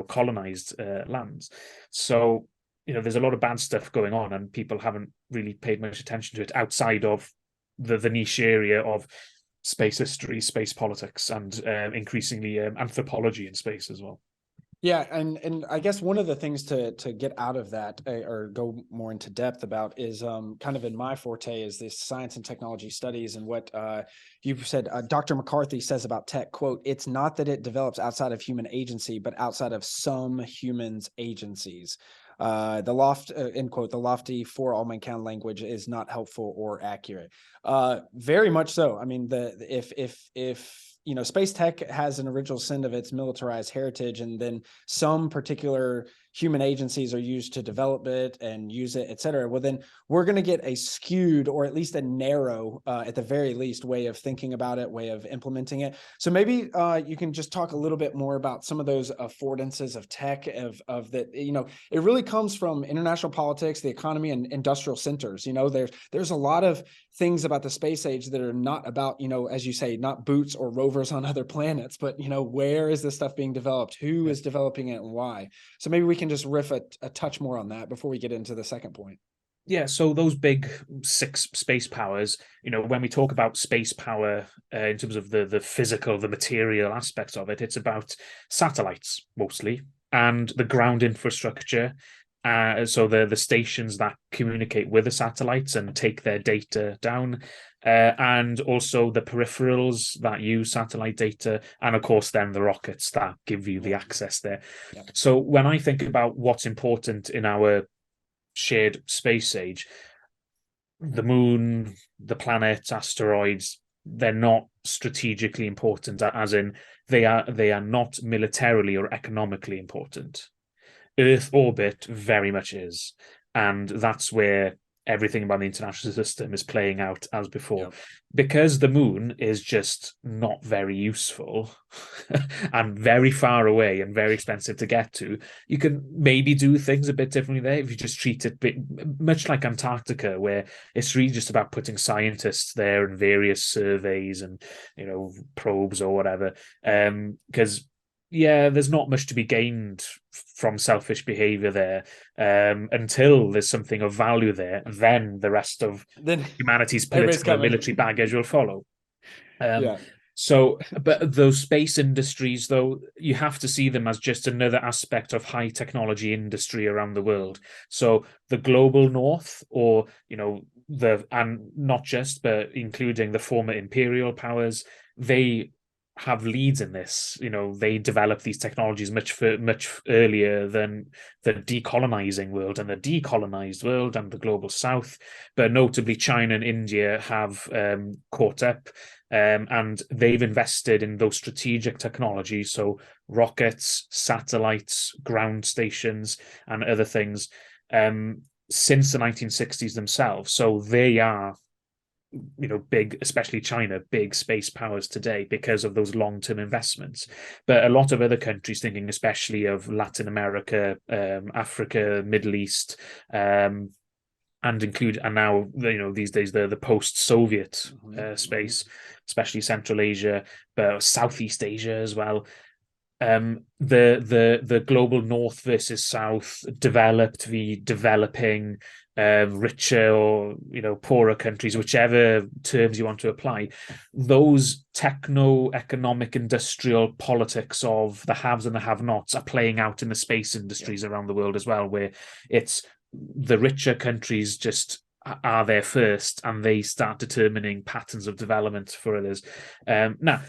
colonized lands. So there's a lot of bad stuff going on, and people haven't really paid much attention to it outside of the niche area of space history, space politics, and increasingly anthropology in space as well. Yeah, and I guess one of the things to get out of that, or go more into depth about, is kind of in my forte, is this science and technology studies, and what you said. Dr. McCarthy says about tech, quote, "It's not that it develops outside of human agency, but outside of some humans' agencies." End quote, "the lofty for all mankind language is not helpful or accurate." Very much so. I mean, if space tech has an original sin of its militarized heritage, and then some particular human agencies are used to develop it and use it, et cetera. Well, then we're going to get a skewed, or at least a narrow, at the very least, way of thinking about it, way of implementing it. So maybe you can just talk a little bit more about some of those affordances of tech, of that, it really comes from international politics, the economy, and industrial centers. There's a lot of things about the space age that are not about, as you say, not boots or rovers on other planets, but, where is this stuff being developed? Who is developing it and why? So maybe we can just riff a touch more on that before we get into the second point. Yeah, so those big 6 space powers, when we talk about space power in terms of the physical, the material aspects of it, it's about satellites mostly, and the ground infrastructure. So the stations that communicate with the satellites and take their data down, and also the peripherals that use satellite data, and of course then the rockets that give you the access there. Yep. So when I think about what's important in our shared space age, the moon, the planets, asteroids, they're not strategically important, as in they are not militarily or economically important. Earth orbit very much is, and that's where everything about the international system is playing out as before. Yep. Because the moon is just not very useful and very far away and very expensive to get to, you can maybe do things a bit differently there if you just treat it much like Antarctica, where it's really just about putting scientists there and various surveys and probes or whatever, because there's not much to be gained from selfish behavior there, until there's something of value there. Then the rest of humanity's political and military baggage will follow. So, but those space industries, though, you have to see them as just another aspect of high technology industry around the world. So the global north, or, and not just, but including the former imperial powers, they have leads in this. They develop these technologies much earlier than the decolonizing world and the decolonized world and the global south. But notably, China and India have caught up, and they've invested in those strategic technologies, so rockets, satellites, ground stations, and other things, since the 1960s themselves. So they are big, especially China, big space powers today because of those long-term investments. But a lot of other countries, thinking especially of Latin America, Africa, Middle East, and now these days the post-Soviet space, especially Central Asia, but Southeast Asia as well. The global north versus south, developed v developing, richer or poorer countries, whichever terms you want to apply, those techno-economic industrial politics of the haves and the have-nots are playing out in the space industries around the world as well, where it's the richer countries just are there first and they start determining patterns of development for others. Now,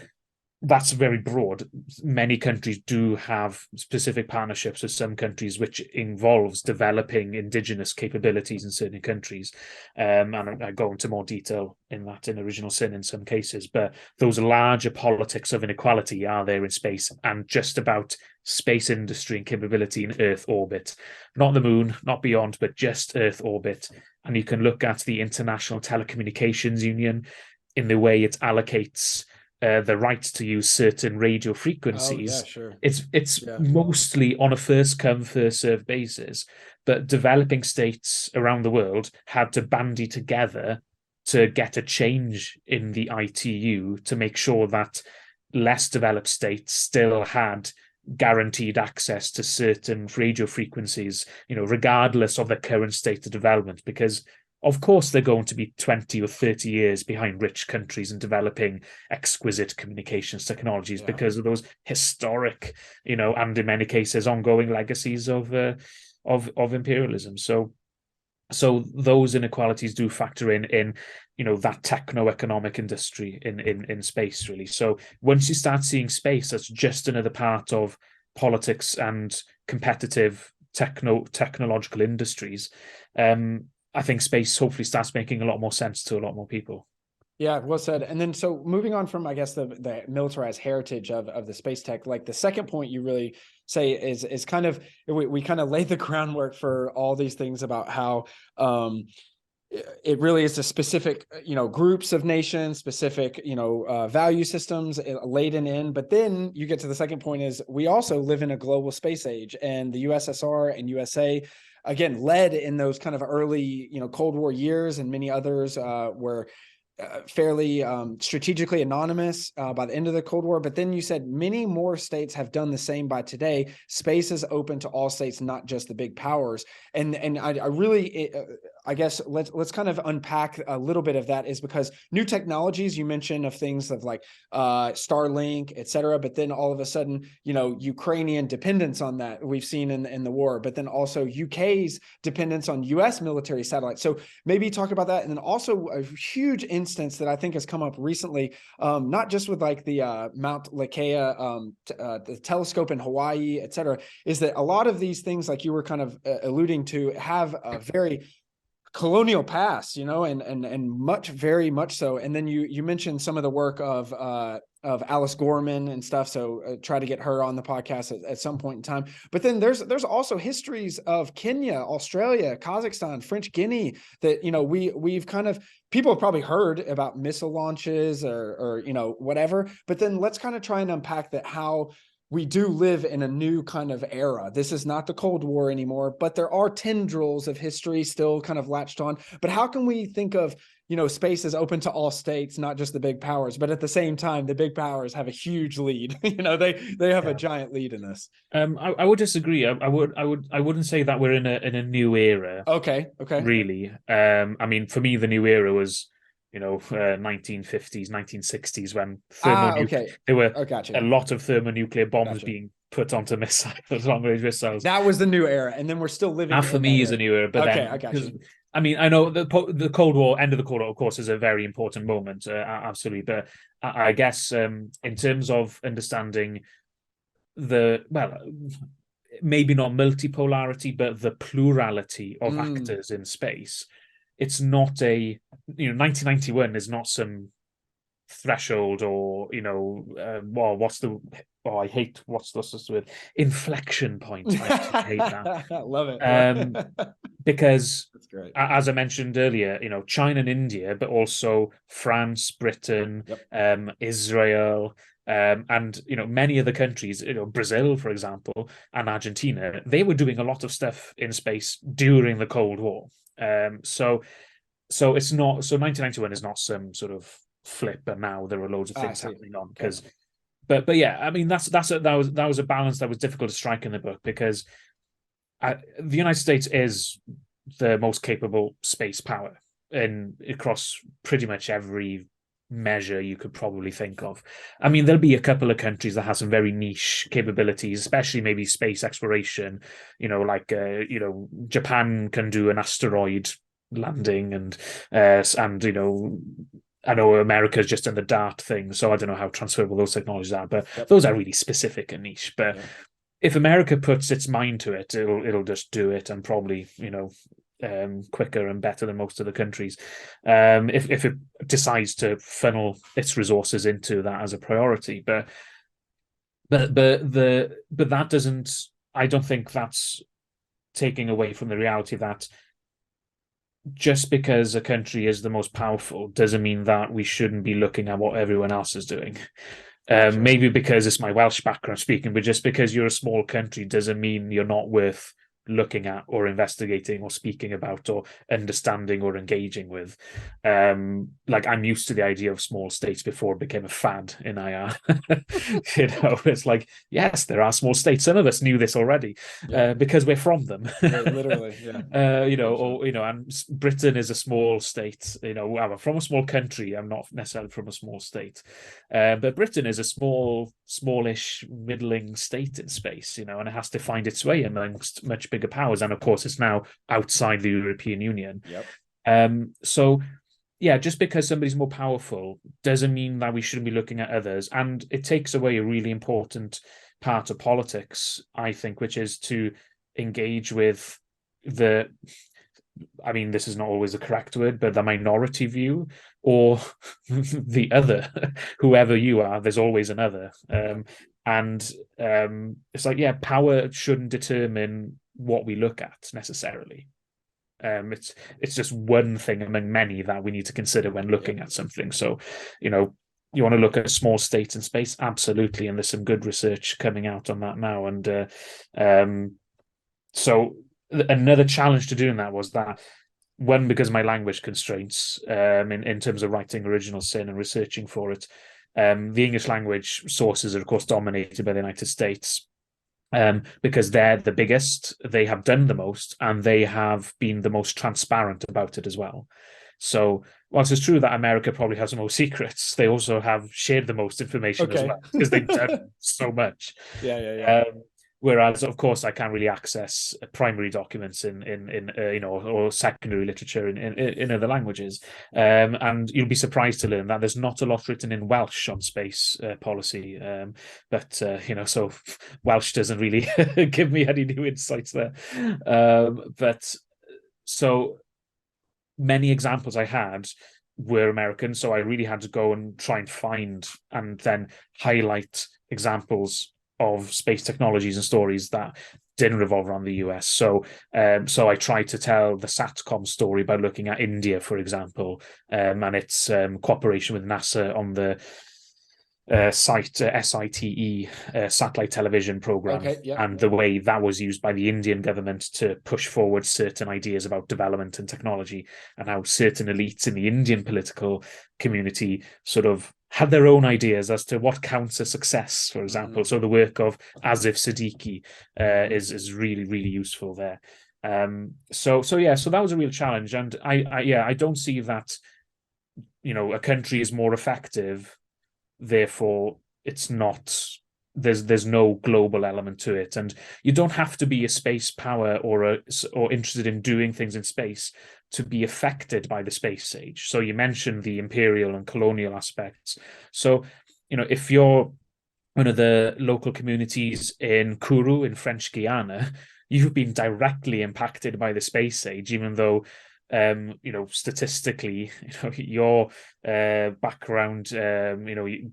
that's very broad. Many countries do have specific partnerships with some countries, which involves developing indigenous capabilities in certain countries. And I go into more detail in that in Original Sin in some cases. But those larger politics of inequality are there in space, and just about space industry and capability in Earth orbit. Not the moon, not beyond, but just Earth orbit. And you can look at the International Telecommunications Union in the way it allocates the right to use certain radio frequencies. It's mostly on a first come, first served basis, but developing states around the world had to bandy together to get a change in the ITU to make sure that less developed states still had guaranteed access to certain radio frequencies, regardless of the current state of development, because of course, they're going to be 20 or 30 years behind rich countries in developing exquisite communications technologies because of those historic, and in many cases, ongoing legacies of imperialism. So those inequalities do factor in that techno-economic industry in space, really. So once you start seeing space as just another part of politics and competitive technological industries, I think space hopefully starts making a lot more sense to a lot more people. Yeah, well said. And then, so moving on from, I guess, the militarized heritage of the space tech, like the second point you really say is kind of, we kind of laid the groundwork for all these things about how it really is a specific, groups of nations, specific, value systems laden in. But then you get to the second point is we also live in a global space age, and the USSR and USA, again, led in those kind of early, Cold War years, and many others were fairly strategically anonymous by the end of the Cold War. But then you said many more states have done the same by today. Space is open to all states, not just the big powers. And I really, I guess let's kind of unpack a little bit of that, is because new technologies you mentioned of things of like Starlink, et cetera, but then all of a sudden, Ukrainian dependence on that we've seen in the war, but then also UK's dependence on US military satellites. So maybe talk about that. And then also a huge instance that I think has come up recently, not just with like the Mount Leucaya, the telescope in Hawaii, et cetera, is that a lot of these things, like you were kind of alluding to, have a very colonial past, and very much so. And then you mentioned some of the work of Alice Gorman and stuff. So try to get her on the podcast at some point in time. But then there's also histories of Kenya, Australia, Kazakhstan, French Guinea that, we've kind of, people have probably heard about missile launches or whatever. But then let's kind of try and unpack that, how we do live in a new kind of era. This is not the Cold War anymore, but there are tendrils of history still kind of latched on. But how can we think of, space is open to all states, not just the big powers, but at the same time, the big powers have a huge lead. They have a giant lead in this. I would disagree. I wouldn't say that we're in a new era. Okay. Really. I mean, for me, the new era was 1950s, 1960s, when there were a lot of thermonuclear bombs being put onto missiles, long-range missiles. That was the new era, and then we're still living. That for me is a new era. But then, I got you. I mean, I know the Cold War, end of the Cold War, of course, is a very important moment, absolutely. But I guess in terms of understanding maybe not multipolarity, but the plurality of actors in space. It's not 1991 is not some threshold or, I hate what's this with inflection point. I hate that. I love it. Because as I mentioned earlier, China and India, but also France, Britain, Israel, and many other countries, Brazil, for example, and Argentina, they were doing a lot of stuff in space during the Cold War. So it's not, 1991 is not some sort of flip, and now there are loads of things happening on, because but yeah, I mean, that was a balance that was difficult to strike in the book, because the United States is the most capable space power across pretty much every measure you could probably think of. I mean, there'll be a couple of countries that have some very niche capabilities, especially maybe space exploration, like Japan can do an asteroid landing, and I know America's just in the DART thing, so I don't know how transferable those technologies are, but those are really specific and niche. But if America puts its mind to it, it'll just do it, and probably quicker and better than most of the countries. If it decides to funnel its resources into that as a priority, but that doesn't. I don't think that's taking away from the reality that just because a country is the most powerful doesn't mean that we shouldn't be looking at what everyone else is doing. Maybe because it's my Welsh background speaking, but just because you're a small country doesn't mean you're not worth looking at or investigating or speaking about or understanding or engaging with. Like, I'm used to the idea of small states before it became a fad in IR. It's like, yes, there are small states. Some of us knew this already because we're from them. Literally, and Britain is a small state. I'm from a small country. I'm not necessarily from a small state, but Britain is a smallish, middling state in space. And it has to find its way amongst much bigger powers, and of course it's now outside the European Union. So just because somebody's more powerful doesn't mean that we shouldn't be looking at others, and it takes away a really important part of politics, I think, which is to engage with I mean, this is not always the correct word, but the minority view, or the other, whoever you are, there's always another. And it's like, yeah, power shouldn't determine what we look at necessarily. It's just one thing among many that we need to consider when looking at something. So, you know, you want to look at small states in space, absolutely, and there's some good research coming out on that now. And so another challenge to doing that was that one, because of my language constraints, in terms of writing original sin and researching for it, the English language sources are of course dominated by the United States. Because they're the biggest, they have done the most, and they have been the most transparent about it as well. So, whilst it's true that America probably has the most secrets, they also have shared the most information as well because they've done so much. Yeah. Whereas, of course, I can't really access primary documents in or secondary literature in other languages. And you'll be surprised to learn that there's not a lot written in Welsh on space policy. So Welsh doesn't really give me any new insights there. But so many examples I had were American, so I really had to go and try and find and then highlight examples of space technologies and stories that didn't revolve around the US. So I tried to tell the SATCOM story by looking at India, for example, and its cooperation with NASA on the SITE satellite television program, and the way that was used by the Indian government to push forward certain ideas about development and technology, and how certain elites in the Indian political community sort of had their own ideas as to what counts as success, for example. So the work of Asif Siddiqui is really, really useful there. So that was a real challenge, and I don't see that a country is more effective, therefore it's not, there's no global element to it, and you don't have to be a space power or interested in doing things in space to be affected by the space age. So you mentioned the imperial and colonial aspects. So if you're one of the local communities in Kourou in French Guiana, you've been directly impacted by the space age, even though statistically, your background,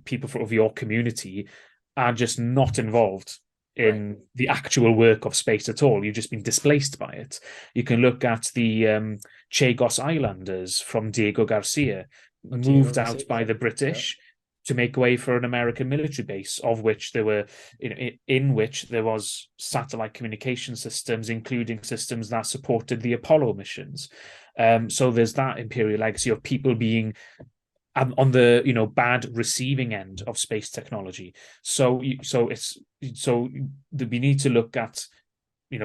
people of your community are just not involved in the actual work of space at all. You've just been displaced by it. You can look at the Chagos Islanders from Diego Garcia, moved out by the British to make way for an American military base, of which there were, in which there was satellite communication systems, including systems that supported the Apollo missions. So there's that imperial legacy of people being on the bad receiving end of space technology. So we need to look at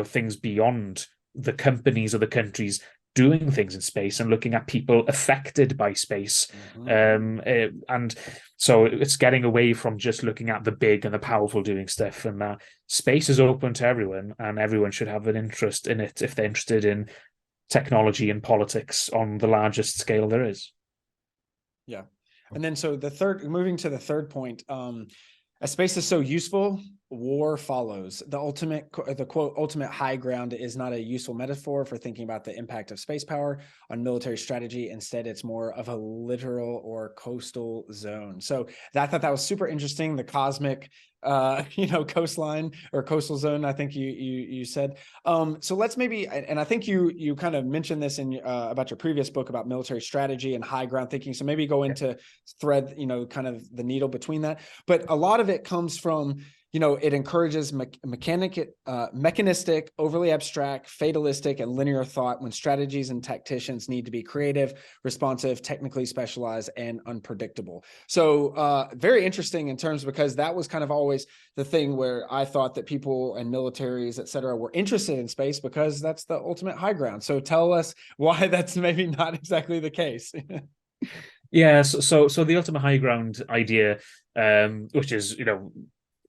things beyond the companies or the countries doing things in space and looking at people affected by space. And so it's getting away from just looking at the big and the powerful doing stuff, and that space is open to everyone, and everyone should have an interest in it if they're interested in technology and politics on the largest scale there is. Yeah. And then so moving to the third point, as space is so useful, war follows. The quote, ultimate high ground is not a useful metaphor for thinking about the impact of space power on military strategy. Instead, it's more of a literal or coastal zone. So I thought that was super interesting. The cosmic, coastline or coastal zone, I think you said. So let's maybe, and I think you kind of mentioned this in about your previous book about military strategy and high ground thinking. So maybe go into thread, kind of the needle between that. But a lot of it comes from, it encourages mechanistic, overly abstract, fatalistic, and linear thought when strategies and tacticians need to be creative, responsive, technically specialized, and unpredictable. So very interesting in terms, because that was kind of always the thing where I thought that people and militaries, et cetera, were interested in space because that's the ultimate high ground. So tell us why that's maybe not exactly the case. Yeah, so the ultimate high ground idea, which is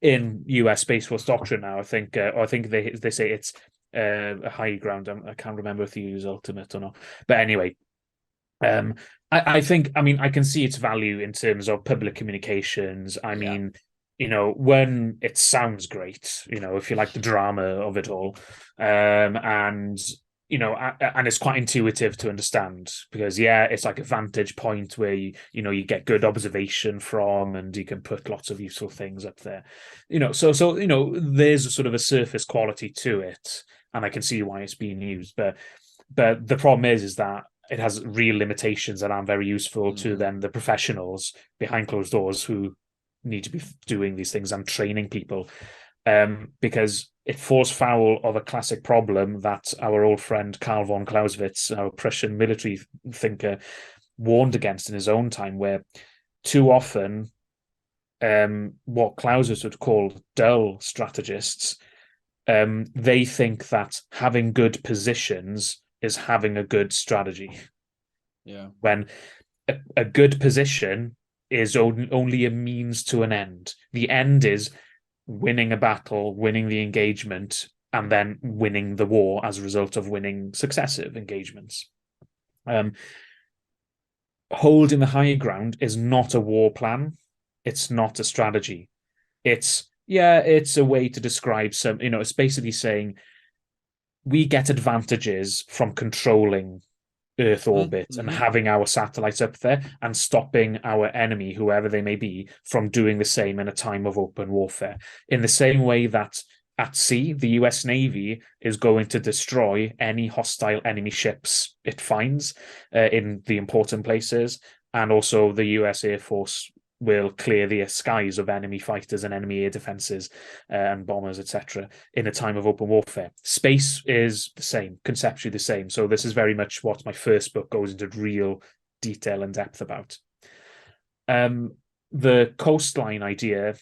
in US Space Force doctrine now, I think they say it's a high ground. I can't remember if they use ultimate or not, but anyway, I think, I can see its value in terms of public communications. I mean, when it sounds great, if you like the drama of it all, and and it's quite intuitive to understand because it's like a vantage point where you get good observation from, and you can put lots of useful things up there. So there's a sort of a surface quality to it, and I can see why it's being used. But the problem is that it has real limitations that aren't very useful to then the professionals behind closed doors who need to be doing these things and training people. Because it falls foul of a classic problem that our old friend Karl von Clausewitz, our Prussian military thinker, warned against in his own time, where too often what Clausewitz would call dull strategists, they think that having good positions is having a good strategy. Yeah. When a good position is only a means to an end. The end is winning a battle, winning the engagement, and then winning the war as a result of winning successive engagements. Holding the high ground is not a war plan. It's not a strategy. It's a way to describe some, it's basically saying we get advantages from controlling Earth orbit and having our satellites up there and stopping our enemy, whoever they may be, from doing the same in a time of open warfare. In the same way that at sea, the US Navy is going to destroy any hostile enemy ships it finds in the important places, and also the US Air Force will clear the skies of enemy fighters and enemy air defenses and bombers, etc., in a time of open warfare. Space is the same, conceptually the same. So this is very much what my first book goes into real detail and depth about. The coastline idea,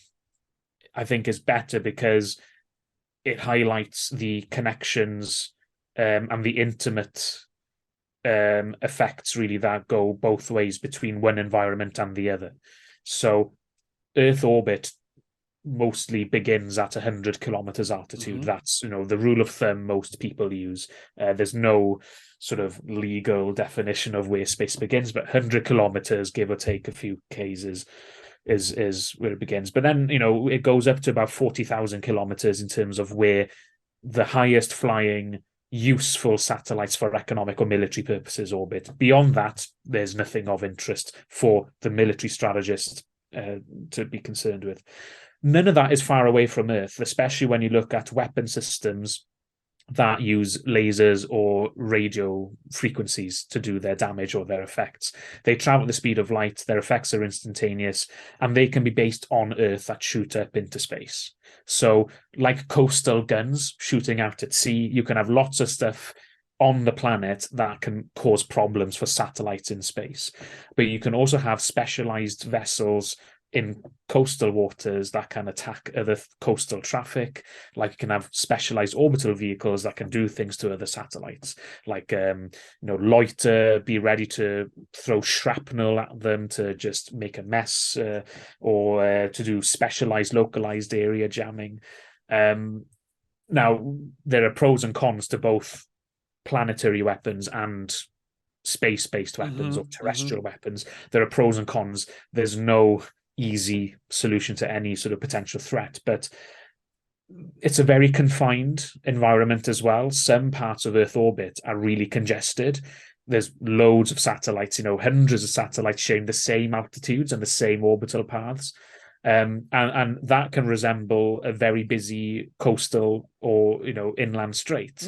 I think, is better because it highlights the connections and the intimate effects, really, that go both ways between one environment and the other. So Earth orbit mostly begins at 100 kilometers altitude. That's, the rule of thumb most people use. There's no sort of legal definition of where space begins, but 100 kilometers, give or take a few Ks, is where it begins. But then, it goes up to about 40,000 kilometers in terms of where the highest flying useful satellites for economic or military purposes orbit. Beyond that, there's nothing of interest for the military strategist to be concerned with. None of that is far away from Earth, especially when you look at weapon systems that use lasers or radio frequencies to do their damage or their effects. They travel at the speed of light, their effects are instantaneous, and they can be based on Earth that shoot up into space. So, like coastal guns shooting out at sea, you can have lots of stuff on the planet that can cause problems for satellites in space. But you can also have specialized vessels in coastal waters that can attack other coastal traffic. Like you can have specialized orbital vehicles that can do things to other satellites, like loiter, be ready to throw shrapnel at them to just make a mess, or to do specialized localized area jamming. Now, there are pros and cons to both planetary weapons and space-based weapons or terrestrial weapons. There are pros and cons. There's no easy solution to any sort of potential threat, but it's a very confined environment as well. Some parts of Earth orbit are really congested. There's loads of satellites, hundreds of satellites sharing the same altitudes and the same orbital paths. And that can resemble a very busy coastal or inland strait,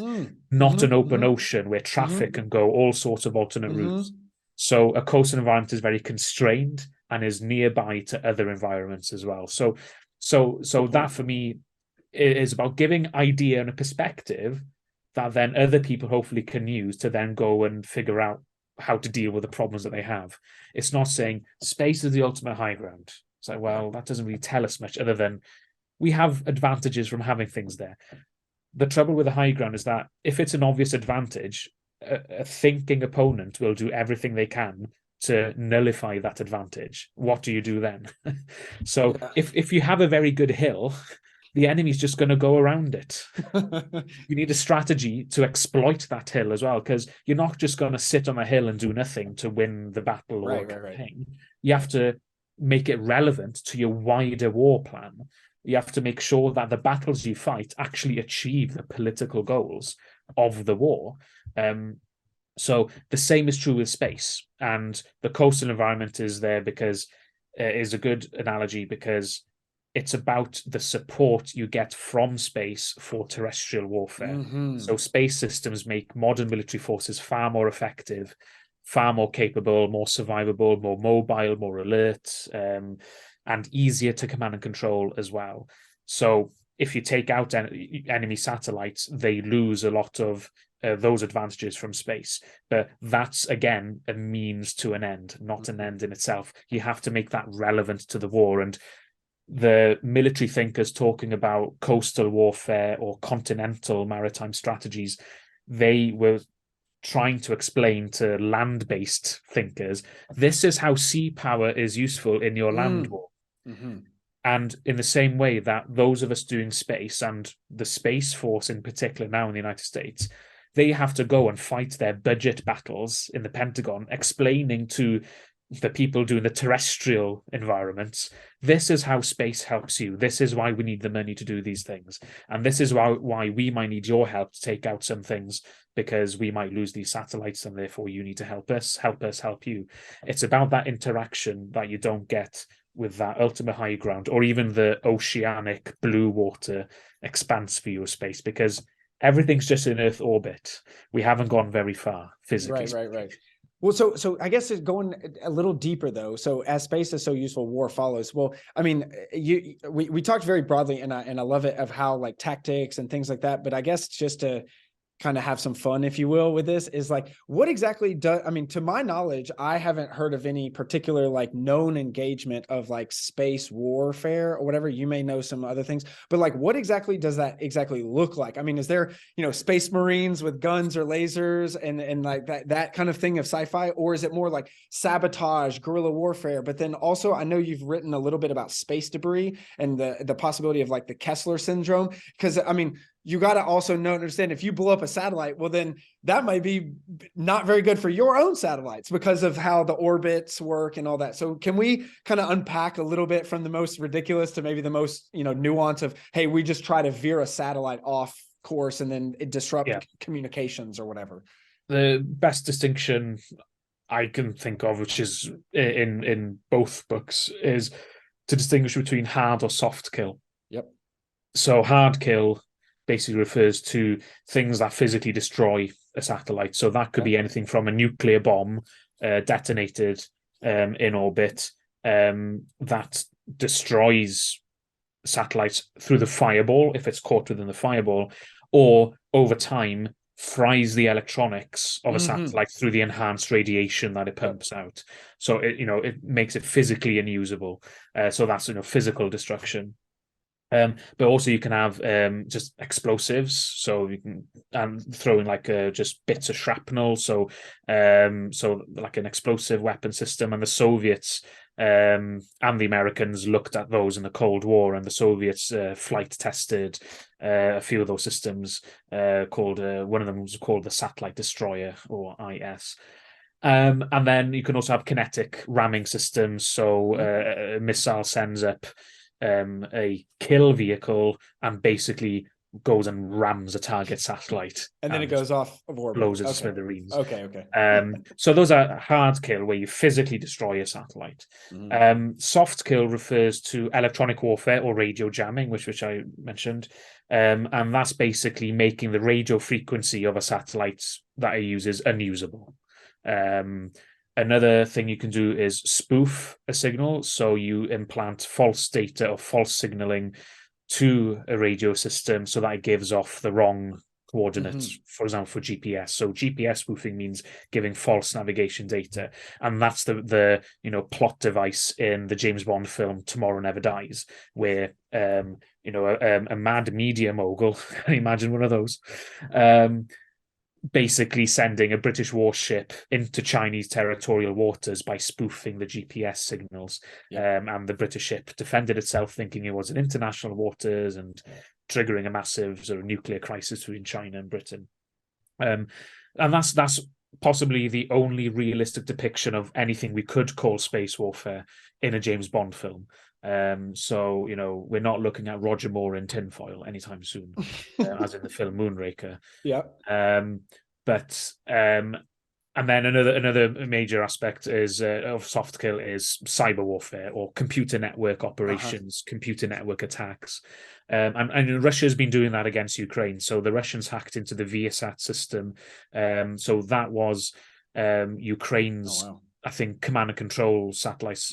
not an open ocean where traffic can go all sorts of alternate routes. So a coastal environment is very constrained and is nearby to other environments as well. So that for me is about giving idea and a perspective that then other people hopefully can use to then go and figure out how to deal with the problems that they have. It's not saying space is the ultimate high ground. It's like, well, that doesn't really tell us much other than we have advantages from having things there. The trouble with the high ground is that if it's an obvious advantage, a thinking opponent will do everything they can to nullify that advantage. What do you do then? So if you have a very good hill, the enemy's just going to go around it. You need a strategy to exploit that hill as well, because you're not just going to sit on a hill and do nothing to win the battle or campaign. You have to make it relevant to your wider war plan. You have to make sure that the battles you fight actually achieve the political goals of the war. So the same is true with space, and the coastal environment is there because is a good analogy because it's about the support you get from space for terrestrial warfare. Mm-hmm. So space systems make modern military forces far more effective, far more capable, more survivable, more mobile, more alert, and easier to command and control as well. So if you take out enemy satellites, they lose a lot of those advantages from space. But that's, again, a means to an end, not an end in itself. You have to make that relevant to the war. And the military thinkers talking about coastal warfare or continental maritime strategies, they were trying to explain to land-based thinkers, this is how sea power is useful in your land war. Mm-hmm. And in the same way that those of us doing space, and the Space Force in particular now in the United States, they have to go and fight their budget battles in the Pentagon, explaining to the people doing the terrestrial environments, this is how space helps you. This is why we need the money to do these things. And this is why we might need your help to take out some things, because we might lose these satellites and therefore you need to help us, help you. It's about that interaction that you don't get with that ultimate high ground or even the oceanic blue water expanse view of space, because everything's just in Earth orbit. We haven't gone very far physically. Right. Well, so I guess it's going a little deeper though. So as space is so useful, war follows. Well, I mean, we talked very broadly, and I love it, of how like tactics and things like that. But I guess just to kind of have some fun, if you will, with this is like, what exactly does, I mean, to my knowledge, I haven't heard of any particular like known engagement of like space warfare or whatever. You may know some other things, but like, what exactly does that exactly look like? I mean, is there, space Marines with guns or lasers and like that kind of thing of sci-fi, or is it more like sabotage, guerrilla warfare? But then also, I know you've written a little bit about space debris and the possibility of like the Kessler syndrome, because I mean, you got to also understand, if you blow up a satellite, well, then that might be not very good for your own satellites because of how the orbits work and all that. So can we kind of unpack a little bit from the most ridiculous to maybe the most, nuance of, hey, we just try to veer a satellite off course and then it disrupts communications or whatever? The best distinction I can think of, which is in both books, is to distinguish between hard or soft kill. Yep. So hard kill basically refers to things that physically destroy a satellite. So that could be anything from a nuclear bomb detonated in orbit that destroys satellites through the fireball, if it's caught within the fireball, or over time fries the electronics of a satellite through the enhanced radiation that it pumps out. So it makes it physically unusable. So that's physical destruction. But also you can have just explosives, so you can throw in like just bits of shrapnel, so like an explosive weapon system. And the Soviets and the Americans looked at those in the Cold War, and the Soviets flight tested a few of those systems. Called one of them was called the Satellite Destroyer, or IS. And then you can also have kinetic ramming systems, so a missile sends up a kill vehicle and basically goes and rams a target satellite, and then it goes off of orbit, blows it to smithereens. Okay. So those are hard kill, where you physically destroy a satellite. Soft kill refers to electronic warfare or radio jamming, which I mentioned, and that's basically making the radio frequency of a satellite that it uses unusable. Another thing you can do is spoof a signal. So you implant false data or false signaling to a radio system so that it gives off the wrong coordinates, for example, for GPS. So GPS spoofing means giving false navigation data. And that's the plot device in the James Bond film Tomorrow Never Dies, where a mad media mogul, can you imagine one of those, basically sending a British warship into Chinese territorial waters by spoofing the GPS signals. And the British ship defended itself thinking it was in international waters and triggering a massive sort of nuclear crisis between China and Britain. And that's possibly the only realistic depiction of anything we could call space warfare in a James Bond film. So, we're not looking at Roger Moore in tinfoil anytime soon, as in the film Moonraker. Yeah. But and then another major aspect is of soft kill is cyber warfare or computer network operations, computer network attacks. And Russia's been doing that against Ukraine. So the Russians hacked into the Viasat system. So that was Ukraine's, I think, command and control satellite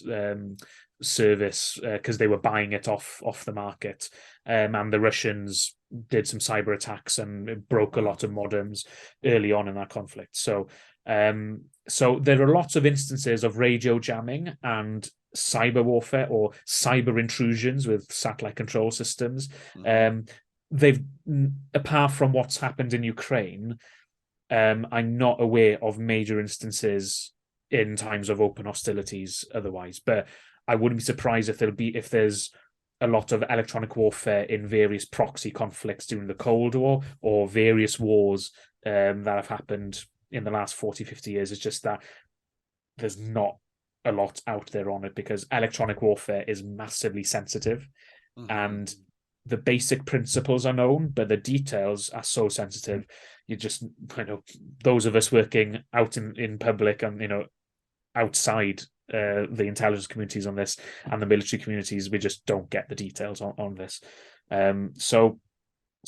service, because they were buying it off the market. And the Russians did some cyber attacks and broke a lot of modems early on in that conflict. So there are lots of instances of radio jamming and cyber warfare or cyber intrusions with satellite control systems. They've, apart from what's happened in Ukraine, I'm not aware of major instances in times of open hostilities otherwise, but I wouldn't be surprised if there's a lot of electronic warfare in various proxy conflicts during the Cold War or various wars that have happened in the last 40, 50 years. It's just that there's not a lot out there on it because electronic warfare is massively sensitive, and the basic principles are known, but the details are so sensitive. You just, those of us working out in public and, outside the intelligence communities on this and the military communities, we just don't get the details on this.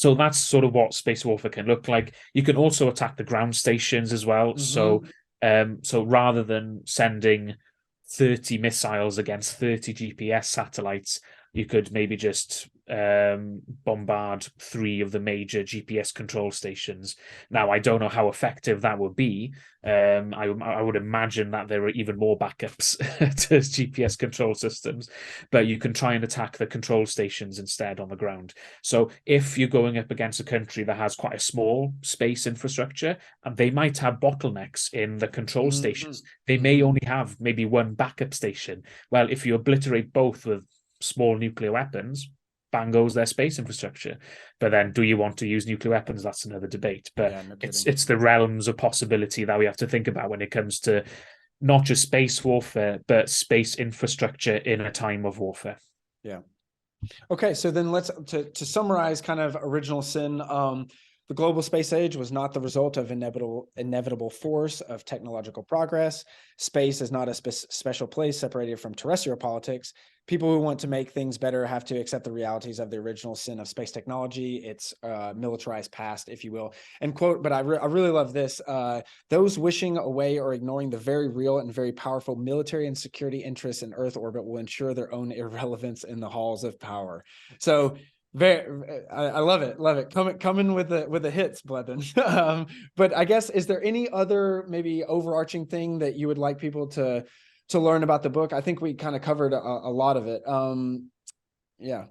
So that's sort of what space warfare can look like. You can also attack the ground stations as well. So rather than sending 30 missiles against 30 GPS satellites, you could maybe just bombard 3 of the major GPS control stations. Now, I don't know how effective that would be. I would imagine that there are even more backups to GPS control systems, but you can try and attack the control stations instead on the ground. So if you're going up against a country that has quite a small space infrastructure, and they might have bottlenecks in the control stations, they may only have maybe one backup station. Well, if you obliterate both with small nuclear weapons, bang goes their space infrastructure. But then, do you want to use nuclear weapons? That's another debate. But it's the realms of possibility that we have to think about when it comes to not just space warfare, but space infrastructure in a time of warfare. Yeah. Okay, so then let's to summarize kind of original sin. The global space age was not the result of inevitable force of technological progress. Space is not a special place separated from terrestrial politics. People who want to make things better have to accept the realities of the original sin of space technology, its militarized past, if you will. And quote, but I really love this. Those wishing away or ignoring the very real and very powerful military and security interests in Earth orbit will ensure their own irrelevance in the halls of power. So I love it. Coming with the hits, Bleddyn. But I guess, is there any other maybe overarching thing that you would like people to learn about the book? I think we kind of covered a lot of it. Yeah.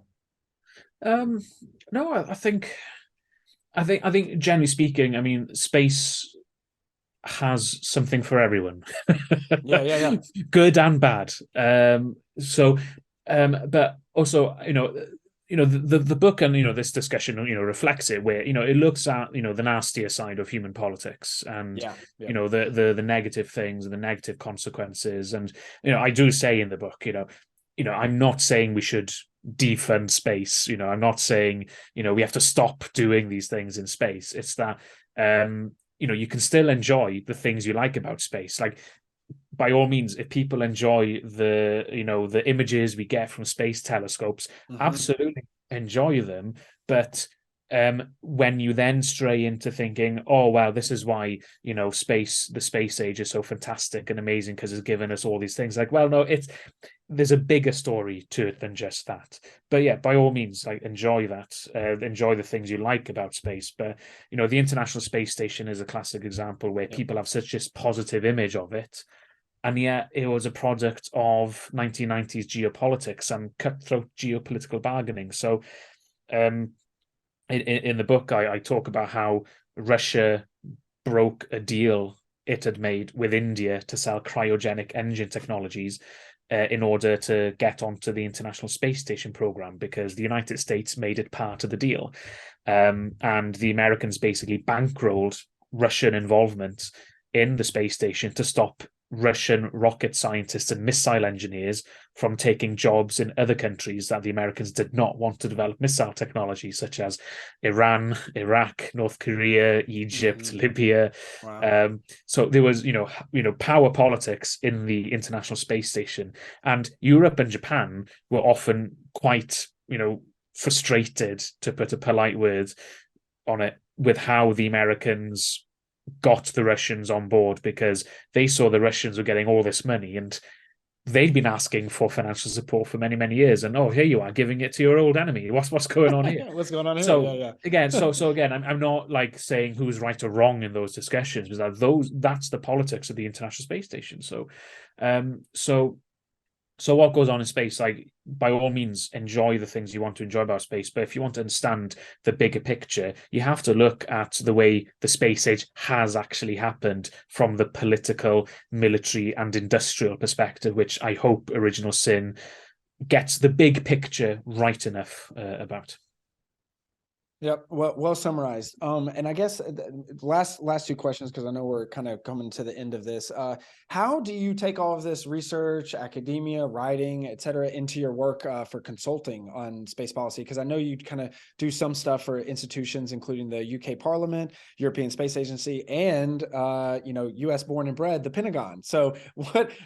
No, I think generally speaking, I mean, space has something for everyone. Yeah. Good and bad. But also, the book and the this discussion reflects it, where it looks at the nastier side of human politics and the negative things and the negative consequences. And I do say in the book, I'm not saying we should defund space. I'm not saying we have to stop doing these things in space. It's that you can still enjoy the things you like about space. Like, by all means, if people enjoy the images we get from space telescopes, absolutely enjoy them. But when you then stray into thinking, oh well, this is why the space age is so fantastic and amazing because it's given us all these things. Like, well, no, there's a bigger story to it than just that. But yeah, by all means, like, enjoy that, enjoy the things you like about space. But the International Space Station is a classic example where people have such a positive image of it. And yet it was a product of 1990s geopolitics and cutthroat geopolitical bargaining. So in the book, I talk about how Russia broke a deal it had made with India to sell cryogenic engine technologies in order to get onto the International Space Station program, because the United States made it part of the deal. And the Americans basically bankrolled Russian involvement in the space station to stop Russian rocket scientists and missile engineers from taking jobs in other countries that the Americans did not want to develop missile technology, such as Iran, Iraq, North Korea, Egypt, Libya. Wow. So there was, power politics in the International Space Station, and Europe and Japan were often quite, frustrated, to put a polite word on it, with how the Americans got the Russians on board, because they saw the Russians were getting all this money and they'd been asking for financial support for many, many years. And here you are giving it to your old enemy. What's going on here? What's going on here? So Yeah. again, I'm not like saying who's right or wrong in those discussions, because that's the politics of the International Space Station. So what goes on in space, like, by all means, enjoy the things you want to enjoy about space. But if you want to understand the bigger picture, you have to look at the way the space age has actually happened from the political, military, and industrial perspective, which I hope Original Sin gets the big picture right enough about. Yep. Well summarized. And I guess last two questions, because I know we're kind of coming to the end of this. How do you take all of this research, academia, writing, et cetera, into your work for consulting on space policy? Because I know you kind of do some stuff for institutions, including the UK Parliament, European Space Agency, and US born and bred, the Pentagon. So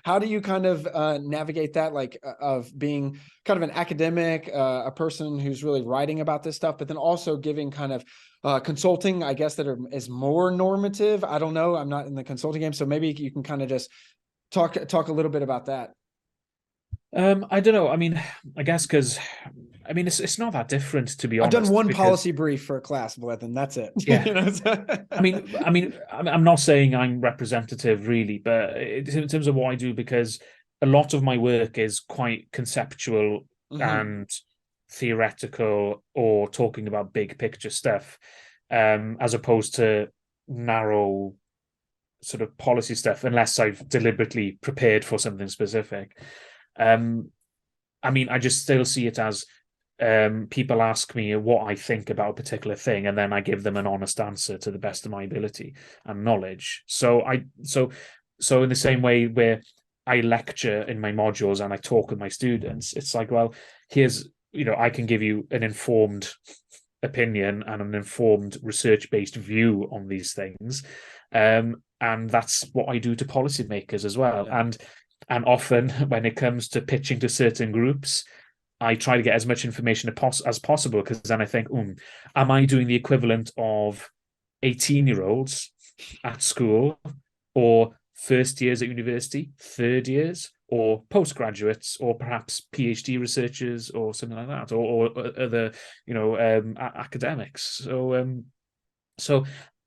how do you kind of navigate that, like of being kind of an academic, a person who's really writing about this stuff, but then also giving kind of consulting, I guess, that is more normative? I don't know. I'm not in the consulting game, so maybe you can kind of just talk a little bit about that. I don't know. I mean, I guess because it's not that different, to be honest. I've done one policy brief for a class, Bleddyn. That's it. Yeah. I'm not saying I'm representative really, but in terms of what I do, because a lot of my work is quite conceptual and theoretical, or talking about big picture stuff, as opposed to narrow sort of policy stuff, unless I've deliberately prepared for something specific. I just still see it as people ask me what I think about a particular thing, and then I give them an honest answer to the best of my ability and knowledge. So in the same way where I lecture in my modules and I talk with my students, it's like, well, here's, I can give you an informed opinion and an informed research-based view on these things. And that's what I do to policymakers as well. Yeah. And often when it comes to pitching to certain groups, I try to get as much information as possible, because then I think, am I doing the equivalent of 18-year-olds at school, or first years at university, third years, or postgraduates, or perhaps PhD researchers, or something like that, or other, academics. So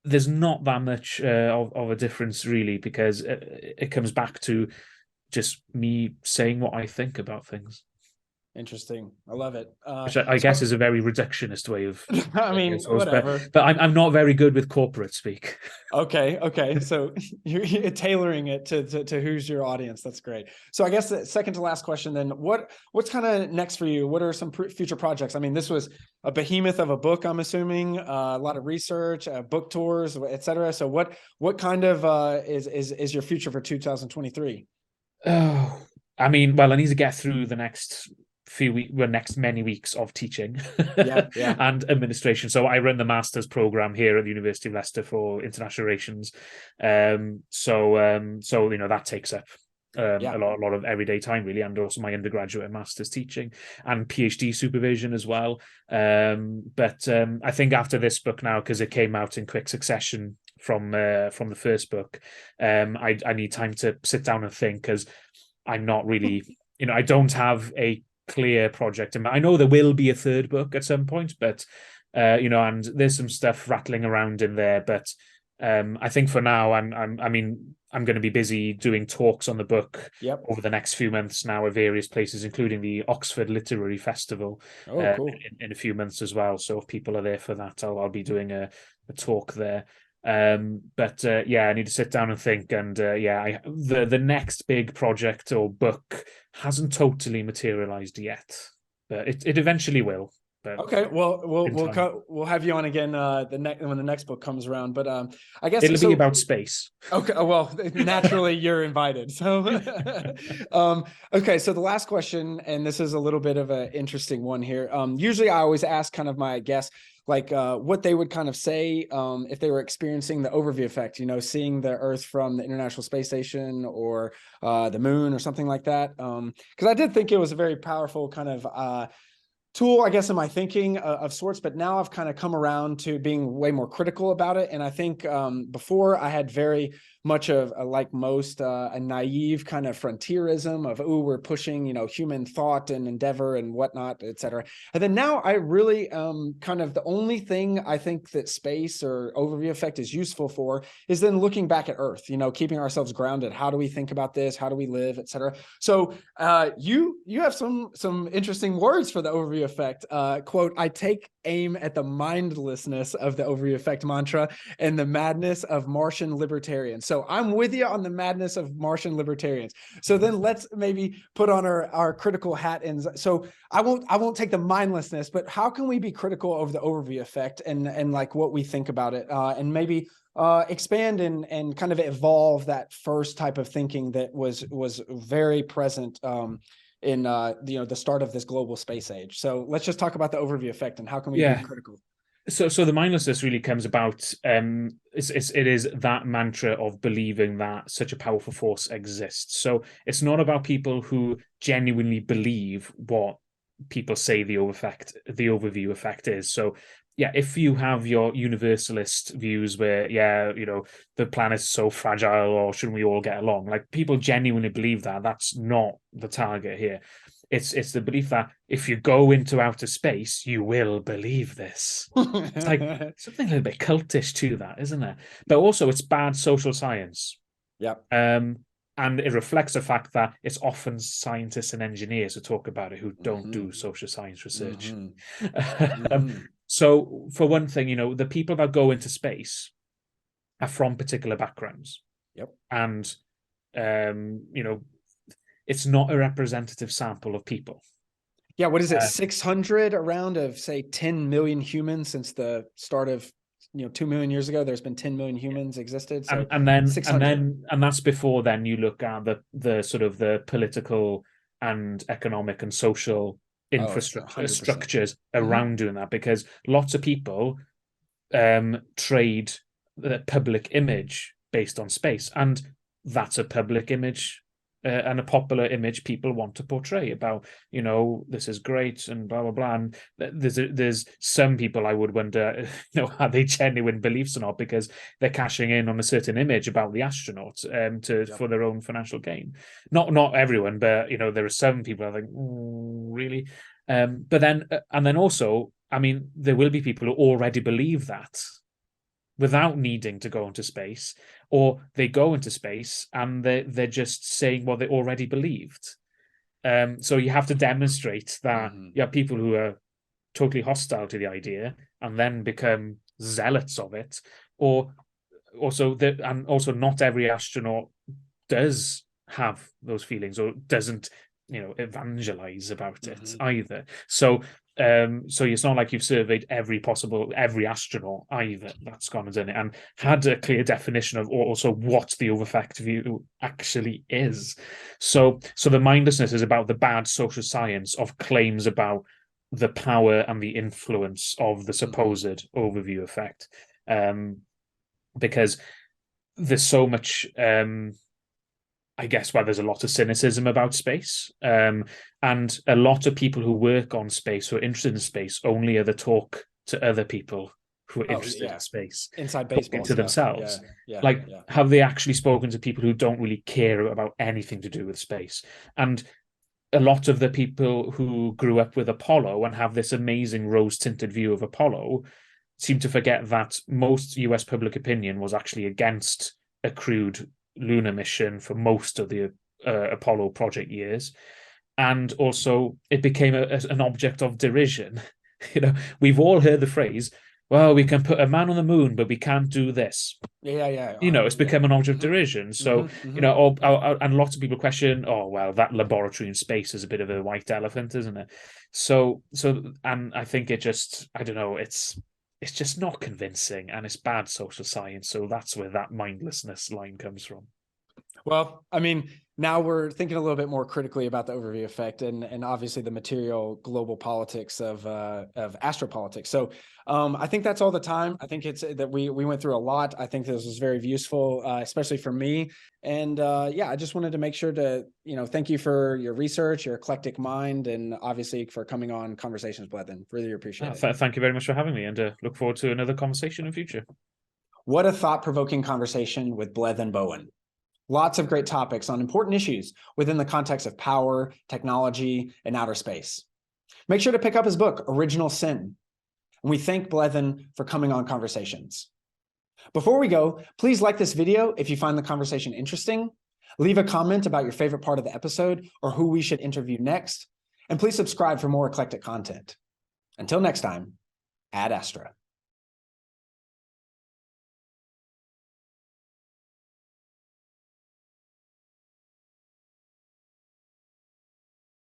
there's not that much of a difference really, because it comes back to just me saying what I think about things. Interesting. I love it. Which I guess is a very reductionist way of. Whatever. But I'm not very good with corporate speak. Okay. So you're tailoring it to who's your audience. That's great. So I guess the second to last question then, what's kind of next for you? What are some future projects? This was a behemoth of a book, I'm assuming, a lot of research, book tours, et cetera. So what kind of is your future for 2023? Oh, I need to get through the next many weeks of teaching and administration. So I run the master's program here at the University of Leicester for international relations. So that takes up a lot of everyday time really, and also my undergraduate and master's teaching and PhD supervision as well. But I think after this book now, because it came out in quick succession from the first book, I need time to sit down and think, because I'm not really, I don't have a clear project. And I know there will be a third book at some point, but and there's some stuff rattling around in there. But I think for now, I'm going to be busy doing talks on the book over the next few months now at various places, including the Oxford Literary Festival cool. in a few months as well. So if people are there for that, I'll be doing a talk there. I need to sit down and think, and the next big project or book hasn't totally materialized yet, but it eventually will. But Okay, well, in time, we'll have you on again when the next book comes around. But I guess it'll be about space. Okay, well, naturally you're invited. So, okay, so the last question, and this is a little bit of an interesting one here. Usually I always ask kind of my guests, like what they would kind of say if they were experiencing the overview effect, seeing the Earth from the International Space Station or the moon or something like that. Because I did think it was a very powerful kind of tool, I guess, in my thinking of sorts, but now I've kind of come around to being way more critical about it. And I think before I had very much of like most a naive kind of frontierism of, oh, we're pushing, human thought and endeavor and whatnot, et cetera. And then now I really kind of the only thing I think that space or overview effect is useful for is then looking back at Earth, keeping ourselves grounded. How do we think about this? How do we live, et cetera? So you have some interesting words for the overview effect. Quote, I take aim at the mindlessness of the overview effect mantra and the madness of Martian libertarians. So I'm with you on the madness of Martian libertarians. So then let's maybe put on our critical hat. And so I won't take the mindlessness, but how can we be critical of the overview effect and like what we think about it, and maybe expand and kind of evolve that first type of thinking that was very present in the start of this global space age. So let's just talk about the overview effect and how can we be critical. So the mindlessness really comes about. It is that mantra of believing that such a powerful force exists. So it's not about people who genuinely believe what people say the overview effect is. So yeah, if you have your universalist views where, the planet's so fragile, or shouldn't we all get along? Like, people genuinely believe that. That's not the target here. It's the belief that if you go into outer space, you will believe this. It's like something a little bit cultish to that, isn't it? But also, it's bad social science. Yeah. And it reflects the fact that it's often scientists and engineers who talk about it who don't do social science research. So, for one thing, the people that go into space are from particular backgrounds. Yep. And, it's not a representative sample of people. Yeah, what is it? 600 around of, say, 10 million humans since the start of 2 million years ago. There's been 10 million humans existed. So and that's before then you look at the sort of the political and economic and social infrastructure structures around doing that, because lots of people trade the public image based on space, and that's a public image and a popular image people want to portray about, this is great and blah blah blah. And there's some people I would wonder, are they genuine beliefs or not, because they're cashing in on a certain image about the astronaut for their own financial gain. Not everyone, but there are some people I think, really. But then also, I mean, there will be people who already believe that without needing to go into space, or they go into space and they're just saying what they already believed. So you have to demonstrate that you have people who are totally hostile to the idea and then become zealots of it, or also not every astronaut does have those feelings or doesn't evangelize about it either. So it's not like you've surveyed every astronaut either that's gone and done it and had a clear definition of also what the overeffect view actually is. So the mindlessness is about the bad social science of claims about the power and the influence of the supposed overview effect, because there's so much I guess there's a lot of cynicism about space, and a lot of people who work on space, who are interested in space, only ever talk to other people who are interested in space, inside baseball to themselves. Have they actually spoken to people who don't really care about anything to do with space? And a lot of the people who grew up with Apollo and have this amazing rose-tinted view of Apollo seem to forget that most US public opinion was actually against a crewed lunar mission for most of the Apollo project years, and also it became an object of derision. We've all heard the phrase, well, we can put a man on the moon, but we can't do this. Yeah. It's become an object of derision. So, and lots of people question, oh, well, that laboratory in space is a bit of a white elephant, isn't it? And I think I don't know, it's just not convincing, and it's bad social science. So that's where that mindlessness line comes from. Well, I mean, now we're thinking a little bit more critically about the overview effect and obviously the material global politics of astropolitics. So I think that's all the time. I think it's that we went through a lot. I think this was very useful, especially for me. And I just wanted to make sure to, thank you for your research, your eclectic mind, and obviously for coming on Conversations, Bleddyn. Really appreciate it. Thank you very much for having me, and look forward to another conversation in future. What a thought-provoking conversation with Bleddyn Bowen. Lots of great topics on important issues within the context of power, technology, and outer space. Make sure to pick up his book, Original Sin. And we thank Bleddyn for coming on Conversations. Before we go, please like this video if you find the conversation interesting. Leave a comment about your favorite part of the episode or who we should interview next. And please subscribe for more eclectic content. Until next time, ad astra.